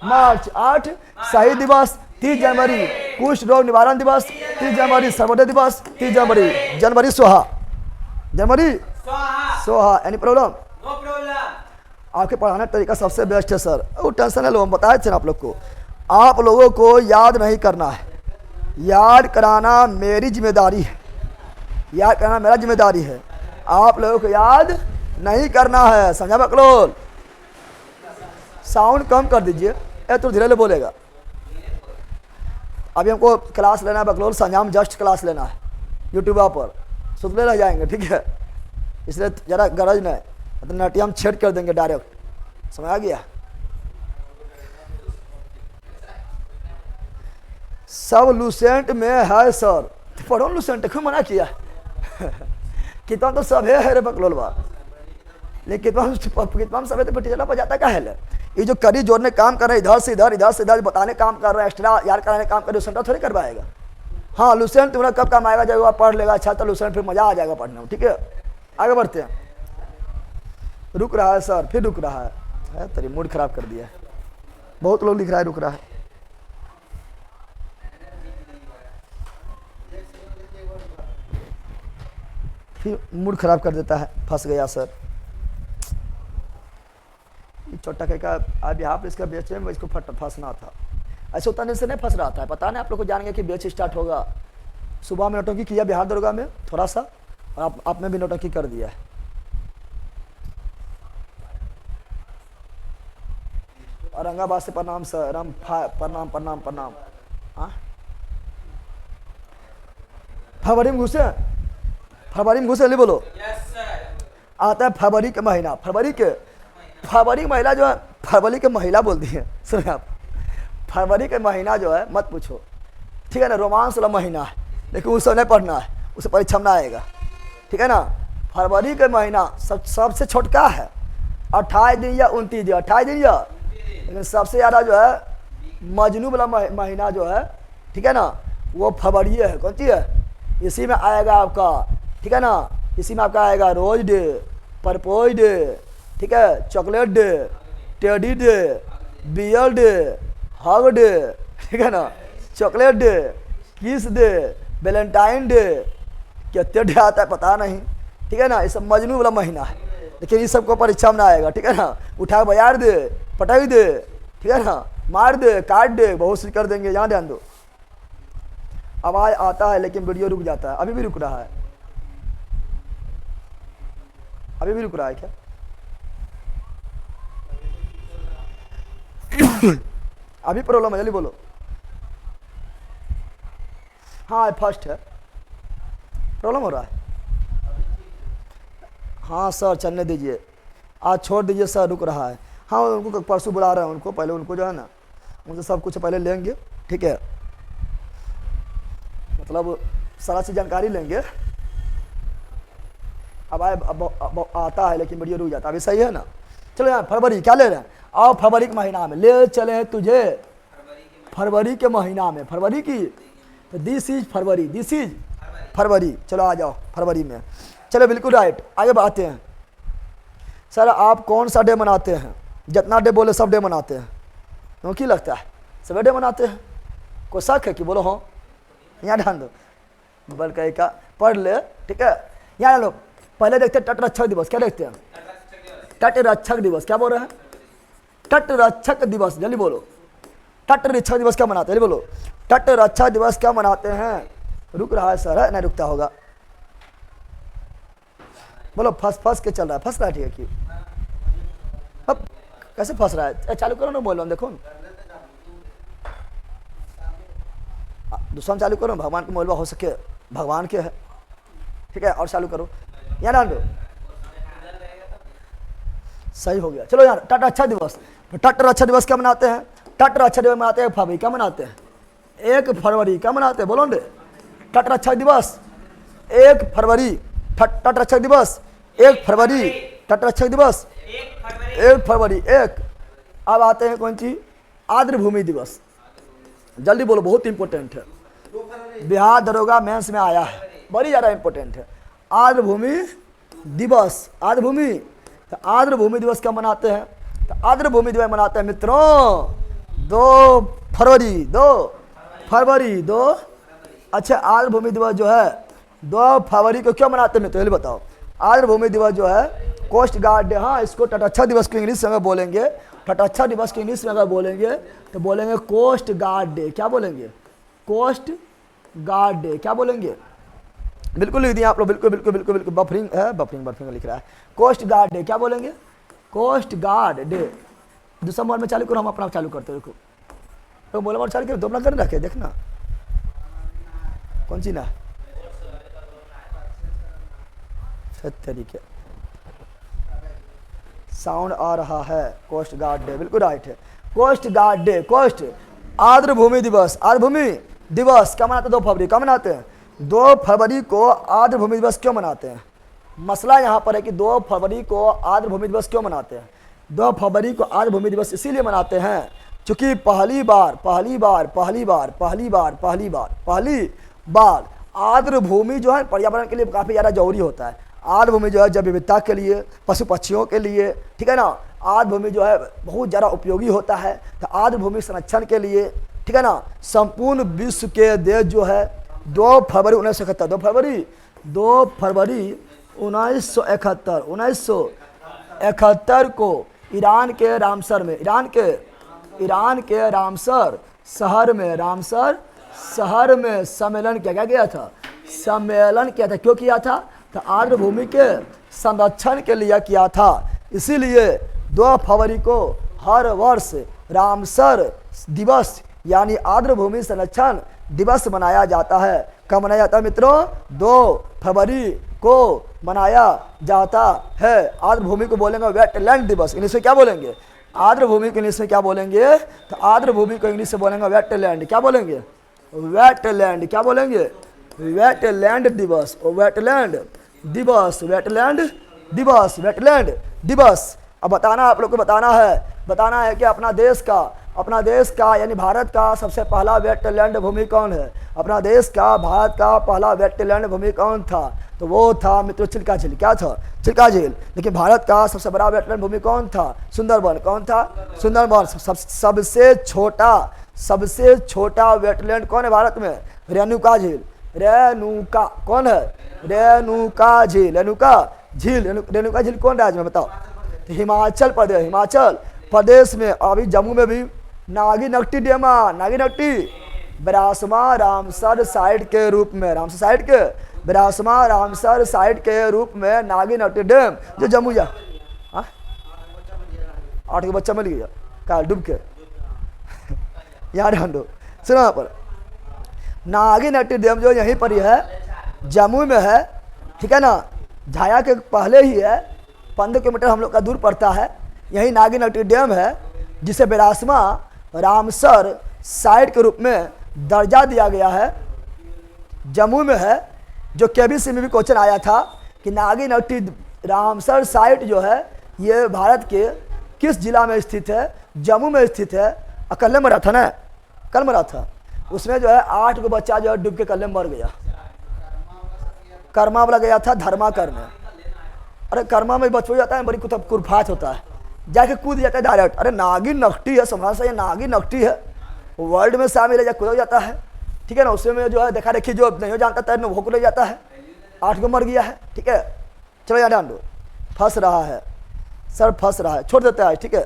मार्च। शहीद दिवस 30 जनवरी। कुष्ठ रोग निवारण दिवस 30 जनवरी। सर्वोदय दिवस 30 जनवरी। Soha any problem? आपके पढ़ाने का तरीका सबसे बेस्ट है सर। वो टेंशन है, लोग हम बताए थे ना आप लोग को। आप लोगों को याद नहीं करना है, याद कराना मेरी जिम्मेदारी है, याद करना मेरा जिम्मेदारी है। आप लोगों को याद नहीं करना है, समझा बकलोल? साउंड कम कर दीजिए, तो धीरे बोलेगा। अभी हमको क्लास लेना है बकलोल, संजाम जस्ट क्लास लेना है यूट्यूब पर, सुधले रह जाएंगे, ठीक है? इसलिए ज़रा गरज नहीं, तो नटिया हम छेड़ कर देंगे डायरेक्ट, समझ आ गया? सब लूसेंट में है सर, तो पढ़ो लूसेंट, क्यों मना किया? कितना तो सब है रे बकलोलवा, लेकिन कितना सब है तो टीचर पर जाता क्या है? ये जो कड़ी जोड़ने काम कर रहे हैं, इधर से इधर बताने काम कर रहे हैं, एक्स्ट्रा याद कराने काम कर रहे हैं, लूसेंट थोड़ी करवाएगा। हाँ, लूसेंट तुम्हारा कब काम आएगा? जब आप पढ़ लेगा अच्छा, तो लूसेंट फिर मजा आ जाएगा पढ़ने में, ठीक है? आगे बढ़ते हैं। रुक रहा है सर, फिर रुक रहा है तेरी मूड खराब कर दिया है। बहुत लोग लिख रहा है रुक रहा है। फिर मूड खराब कर देता है, फंस गया सर। छोटा का अब यहाँ पे इसका बेच में इसको फंसना था, ऐसे उतरने से नहीं फंस रहा था। पता नहीं आप लोग को जानेंगे कि बेच स्टार्ट होगा। सुबह में नौटंकी किया बिहार दरोगा में थोड़ा सा, और आपने भी नौटंकी कर दिया है। औरंगाबाद से प्रणाम सर, प्रणाम। फरवरी में घुसे नहीं बोलो। आता है फरवरी के महीना, फरवरी की महिला जो है, फरवरी के महिला बोलती है। सुनिए आप, फरवरी के महीना जो है मत पूछो, ठीक है ना, रोमांस वाला महीना है, लेकिन उसे नहीं पढ़ना है, उसे परीक्षा में ना आएगा, ठीक है ना। फरवरी का महीना सबसे छोटका है, 28 दिन या 29 दिन, 28 दिन या, लेकिन सबसे ज़्यादा जो है मजनू वाला महीना जो है, ठीक है ना, वो फरवरी है। कौन सी है? इसी में आएगा आपका, ठीक है ना, इसी में आपका आएगा रोज डे, परपोज डे, ठीक है, chocolate day, teddy day, bear day, hug day, ठीक है ना, chocolate day, kiss day, Valentine day, कितने डे आता है पता नहीं, ठीक है ना। ये सब मजनू वाला महीना है, लेकिन ये सबको परीक्षा में आएगा, ठीक है ना। उठा के बजार दे, पटाई दे, ठीक है ना, मार दे, काट दे, बहुत सी कर देंगे। यहाँ ध्यान दो, आवाज आता है लेकिन वीडियो रुक जाता है। अभी भी रुक रहा है, अभी भी रुक रहा है क्या? अभी प्रॉब्लम है, जल्दी बोलो। हाँ फर्स्ट है, प्रॉब्लम हो रहा है। हाँ सर चलने दीजिए, आज छोड़ दीजिए सर, रुक रहा है। हाँ उनको परसों बुला रहे हैं उनको, पहले उनको जो है ना, उनसे सब कुछ पहले लेंगे, ठीक है, मतलब सारा चीज़ जानकारी लेंगे। अब आता है लेकिन वीडियो रुक जाता है, अभी सही है ना। चलो यार फरवरी क्या ले रहे हैं, आओ फरवरी के महीना में ले चले तुझे, फरवरी के महीना में, फरवरी की, तो this is February, this is February. चलो आ जाओ फरवरी में। चलो बिल्कुल राइट, आगे बढ़ते हैं। सर आप कौन सा डे मनाते हैं? जितना डे बोले सब डे मनाते हैं, क्योंकि लगता है सब डे मनाते हैं। कोई शक है कि बोलो हाँ? यहाँ ध्यान दो, बल कहे का पढ़ ले, ठीक है। यहाँ लो, पहले देखते हैं तटरक्षक दिवस, क्या देखते हैं? तटरक्षक दिवस, क्या बोल रहे हैं? तटरक्षक दिवस, जल्दी बोलो। तटरक्षक दिवस क्या मनाते हैं, जल्दी बोलो। तटरक्षक दिवस क्या मनाते हैं? रुक रहा है सर, नहीं रुकता होगा, बोलो। फंस के चल रहा है, फंस रहा है, ठीक है कि अब कैसे फंस रहा है? चालू करो ना, बोल रहा हूँ, देखो दूसरा चालू करो, भगवान को मोलवा हो सके, भगवान के है, ठीक है, और चालू करो। यहाँ डाल दो, सही हो गया। चलो यार तटरक्षक दिवस, तो तटरक्षक दिवस क्या मनाते हैं? तटरक्षक दिवस मनाते हैं फरवरी, क्या मनाते हैं? 1 फरवरी, क्या मनाते हैं बोलो? तटरक्षक दिवस 1 फरवरी, तटरक्षक दिवस 1 फरवरी, तटरक्षक दिवस 1 फरवरी 1। अब आते हैं कौन सी? आर्द्रभूमि दिवस, जल्दी बोलो, बहुत इंपॉर्टेंट है, बिहार दरोगा मेंस में आया है, बड़ी ज़्यादा इंपॉर्टेंट है। आर्द्रभूमि दिवस, आर्द्रभूमि, तो आर्द्रभूमि दिवस क्या मनाते हैं? तो आर्द्रभूमि दिवस मनाते हैं मित्रों 2 फरवरी, 2 फरवरी 2। अच्छा आर्द्रभूमि दिवस जो है 2 फरवरी को क्यों मनाते हैं मित्रों, ये बताओ। आर्द्रभूमि दिवस जो है कोस्ट गार्ड डे, हाँ इसको तटरक्षक दिवस को इंग्लिश में अगर बोलेंगे, तटरक्षक दिवस को इंग्लिश में अगर बोलेंगे तो बोलेंगे कोस्ट गार्ड डे, क्या बोलेंगे? कोस्ट गार्ड डे, क्या बोलेंगे? बिल्कुल लिख दिया आप लोग, बिल्कुल बिल्कुल बिल्कुल बिल्कुल, बफरिंग है, बफरिंग लिख रहा है। कोस्ट गार्ड डे, क्या बोलेंगे? Coast guard day. दूसरा मोबाइल में चालू करो, हम अपना चालू करते देखो, तो बोला मोबाइल चालू करो, तो अपना कर रखे देखना कौन सी ना तरीके साउंड आ रहा है। कोस्ट गार्ड डे, बिल्कुल राइट है, कोस्ट गार्ड डे, कोस्ट। आर्द्रभूमि दिवस, आर्द्रभूमि दिवस क्या मनाते हैं? 2 फरवरी, क्या मनाते हैं? 2 फरवरी को आर्द्रभूमि दिवस क्यों मनाते हैं? मसला यहाँ पर है कि 2 फरवरी को आर्द्रभूमि दिवस क्यों मनाते हैं? 2 फरवरी को आर्द्रभूमि दिवस इसीलिए मनाते हैं क्योंकि पहली बार आर्द्रभूमि जो है पर्यावरण के लिए काफ़ी ज़्यादा जरूरी होता है। आर्द्रभूमि जो है जैव विविधता के लिए, पशु पक्षियों के लिए, ठीक है ना, आर्द्रभूमि जो है बहुत ज़्यादा उपयोगी होता है। तो आर्द्रभूमि संरक्षण के लिए, ठीक है ना, संपूर्ण विश्व के देश जो है 2 फरवरी 1971, 2 फरवरी 1971 को ईरान के रामसर में, ईरान के रामसर शहर में सम्मेलन किया गया था। सम्मेलन किया था, क्यों किया था? तो आर्द्रभूमि के संरक्षण के लिए किया था। इसीलिए 2 फरवरी को हर वर्ष रामसर दिवस यानी आर्द्रभूमि संरक्षण दिवस मनाया जाता है। कब मनाया जाता है मित्रों? 2 फरवरी को मनाया जाता है। आर्द्रभूमि को बोलेंगे वेटलैंड दिवस, इंग्लिश में क्या बोलेंगे? आर्द्रभूमि को इंग्लिश में क्या बोलेंगे? तो आर्द्रभूमि को इंग्लिश में बोलेंगे वेटलैंड, क्या बोलेंगे? वेटलैंड, क्या बोलेंगे, वेटलैंड दिवस, वेटलैंड दिवस, वेटलैंड दिवस, वेटलैंड दिवस। अब बताना, आप लोग को बताना है कि अपना देश का यानी भारत का सबसे पहला वेटलैंड भूमि कौन है। अपना देश का, भारत का पहला वेटलैंड भूमि कौन था, तो वो था मित्रों चिल्का झील। क्या था, चिल्का झील। लेकिन भारत का सबसे बड़ा वेटलैंड भूमि कौन था, सुंदरबन। कौन था, सुंदरबन। सबसे छोटा वेटलैंड कौन है भारत में, रेणुका झील। रेणुका कौन है, रेणुका झील, रेणुका झील कौन राज्य में बताओ, तो हिमाचल प्रदेश में। अभी जम्मू में भी नागी नकटी बिरासमा रामसर साइट के रूप में, बिरासमा रामसर साइट के रूप में नागी नकटी डैम जो जम्मू जा 8 के बच्चा मिल गया का डूब के यहाँ ढंडो। सुनो यहाँ पर नागी नकटी डैम जो यहीं पर ही है, जम्मू में है, ठीक है ना, झाया के पहले ही है, 15 किलोमीटर हम लोग का दूर पड़ता है। यही नागी नकटी डैम है जिसे बिरासमा रामसर साइट के रूप में दर्जा दिया गया है, जम्मू में है। जो केबीसी में भी क्वेश्चन आया था कि नागी नकटी रामसर साइट जो है ये भारत के किस जिला में स्थित है, जम्मू में स्थित है। कल मरा था ना, कल मरा था, उसमें जो है 8 को बच्चा जो है डूब के कल मर गया। कर्मा वाला गया था धर्मा करने, अरे कर्मा में बच हो जाता है, बड़ी कुरफात होता है, जाके कूद जाता है डायरेक्ट। अरे नागी नकटी है, समझ से ये नागी नकटी है, वर्ल्ड में शामिल है, कूद जाता है, ठीक है ना। उसमें जो है देखा देखी जो नहीं जानता तैरने वो कूद जाता है, 8 को मर गया है, ठीक है। चलो यहाँ डांडो, फंस रहा है सर, फंस रहा है, छोड़ देता है, ठीक है,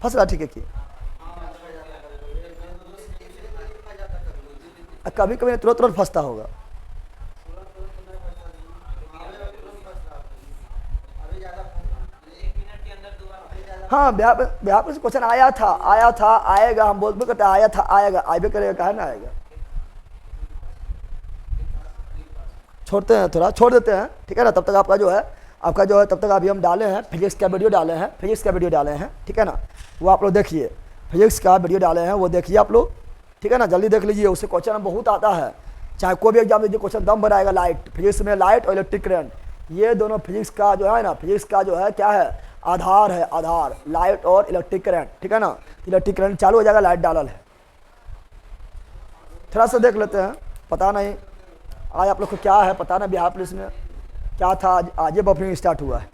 फंस रहा है, ठीक है कि कभी कभी तुरंत फंसता होगा। हाँ, बिहार से क्वेश्चन आया था, आएगा, हम बोलते करते आया था, आएगा, आइबे करेगा, कहा ना आएगा। छोड़ते हैं, थोड़ा छोड़ देते हैं, ठीक है ना। तब तक आपका जो है तब तक अभी हम डाले हैं फिजिक्स का वीडियो डाले हैं, ठीक है ना। वो आप लोग देखिए, फिजिक्स का वीडियो डाले हैं, वो देखिए आप लोग, ठीक है ना, जल्दी देख लीजिए। उससे क्वेश्चन बहुत आता है, चाहे कोई भी एग्जाम दीजिए, क्वेश्चन दम बनाएगा। लाइट, फिजिक्स में लाइट और इलेक्ट्रिक करंट, ये दोनों फिजिक्स का जो है ना, फिजिक्स का जो है क्या है, आधार है, आधार, लाइट और इलेक्ट्रिक करंट, ठीक है ना। इलेक्ट्रिक करंट चालू हो जाएगा, लाइट डालल है। थोड़ा सा देख लेते हैं, पता नहीं आज आप लोग को क्या है, पता नहीं बिहार पुलिस में क्या था। आज ये बफरिंग स्टार्ट हुआ है,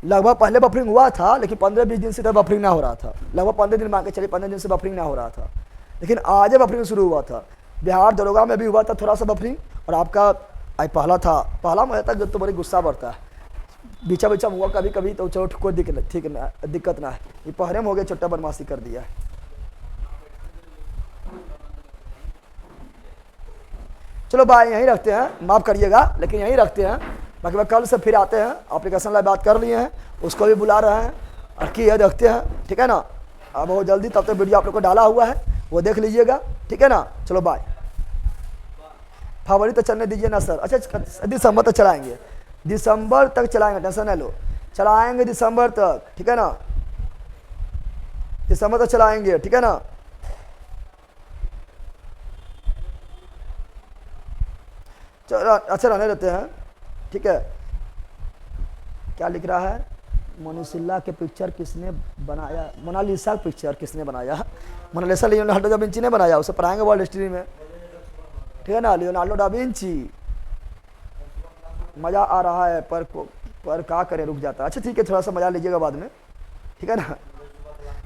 लगभग पहले बफरिंग हुआ था, लेकिन 15-20 दिन से तो बफरिंग ना हो रहा था, लगभग 15 दिन मान के चलिए, 15 दिन से बफरिंग ना हो रहा था, लेकिन आज बफरिंग शुरू हुआ था। बिहार दरोगा में भी हुआ था थोड़ा सा बफरिंग, और आपका आज पहला महीना तक तो बड़ी गुस्सा बढ़ता है, बीचा हुआ कभी कभी, तो चलो कोई दिक्कत ना है। ये पहले में हो गया, छोटा बदमाशी कर दिया है। चलो भाई यहीं रखते हैं, माफ़ करिएगा, लेकिन यहीं रखते हैं। बाकी मैं कल से फिर आते हैं, एप्लीकेशन लाइव बात कर लिए हैं, उसको भी बुला रहे हैं, और की है देखते हैं, ठीक है ना। अब बहुत जल्दी, तब तक वीडियो आप लोग को डाला हुआ है, वो देख लीजिएगा, ठीक है ना। चलो बाय। फरवरी तक चलने दीजिए ना सर, अच्छा दिसंबर तक चलाएंगे, दिसंबर तक चलाएंगे, टेंशन नहीं लो, चलाएंगे दिसंबर तक, ठीक है ना, दिसंबर तक चलाएंगे, ठीक है ना। चलो अच्छा रहने देते हैं, ठीक है। क्या लिख रहा है, मोनालिसा के पिक्चर किसने बनाया, मोनालिसा पिक्चर किसने बनाया, मोनालिसा लियोनार्डो दा विंची ने बनाया, उसे पढ़ाएंगे वर्ल्ड हिस्ट्री में, ठीक है ना। लियोनार्डो दा विंची, मज़ा आ रहा है पर क्या करें, रुक जाता है। अच्छा ठीक है, थोड़ा सा मज़ा लीजिएगा बाद में, ठीक है ना।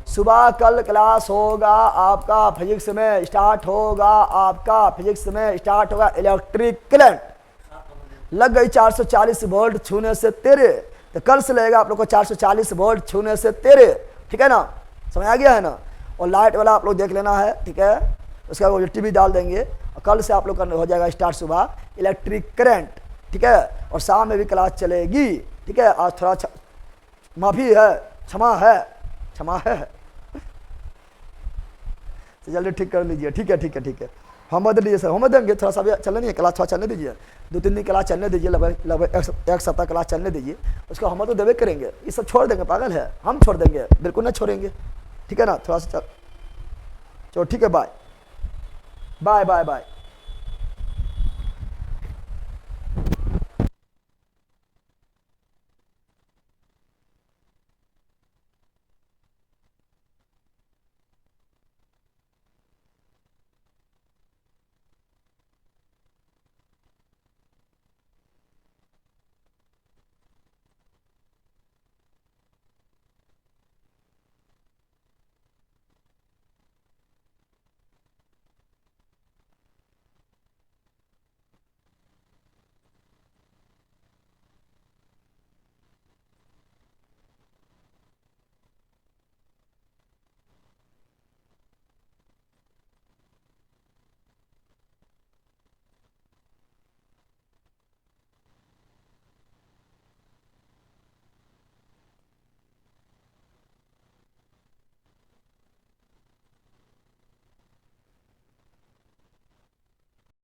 सुबह कल क्लास होगा आपका, फिजिक्स में स्टार्ट होगा आपका, फिजिक्स में स्टार्ट होगा इलेक्ट्रिक करंट। लग गई 440 वोल्ट छूने से तेरे, तो कल से लगेगा आप लोग को 440 वोल्ट छूने से तेरे, ठीक है ना, समझ आ गया है ना। और लाइट वाला आप लोग देख लेना है, ठीक है, उसका वो टीवी डाल देंगे, और कल से आप लोग का हो जाएगा स्टार्ट सुबह इलेक्ट्रिक करंट, ठीक है। और शाम में भी क्लास चलेगी, ठीक है। आज थोड़ा माफ़ी है, क्षमा है, तो जल्दी ठीक कर लीजिए, ठीक है। हम दे लीजिए सर, हम देंगे, थोड़ा सा भी चलने नहीं, क्लास थोड़ा चलने दीजिए, 2-3 दिन क्लास चलने दीजिए, लगभग एक सप्ताह क्लास चलने दीजिए, उसको हम तो देवे करेंगे। ये सब छोड़ देंगे, पागल है, हम छोड़ देंगे, बिल्कुल ना छोड़ेंगे, ठीक है ना। थोड़ा सा चलो ठीक है, बाय। Bye bye bye.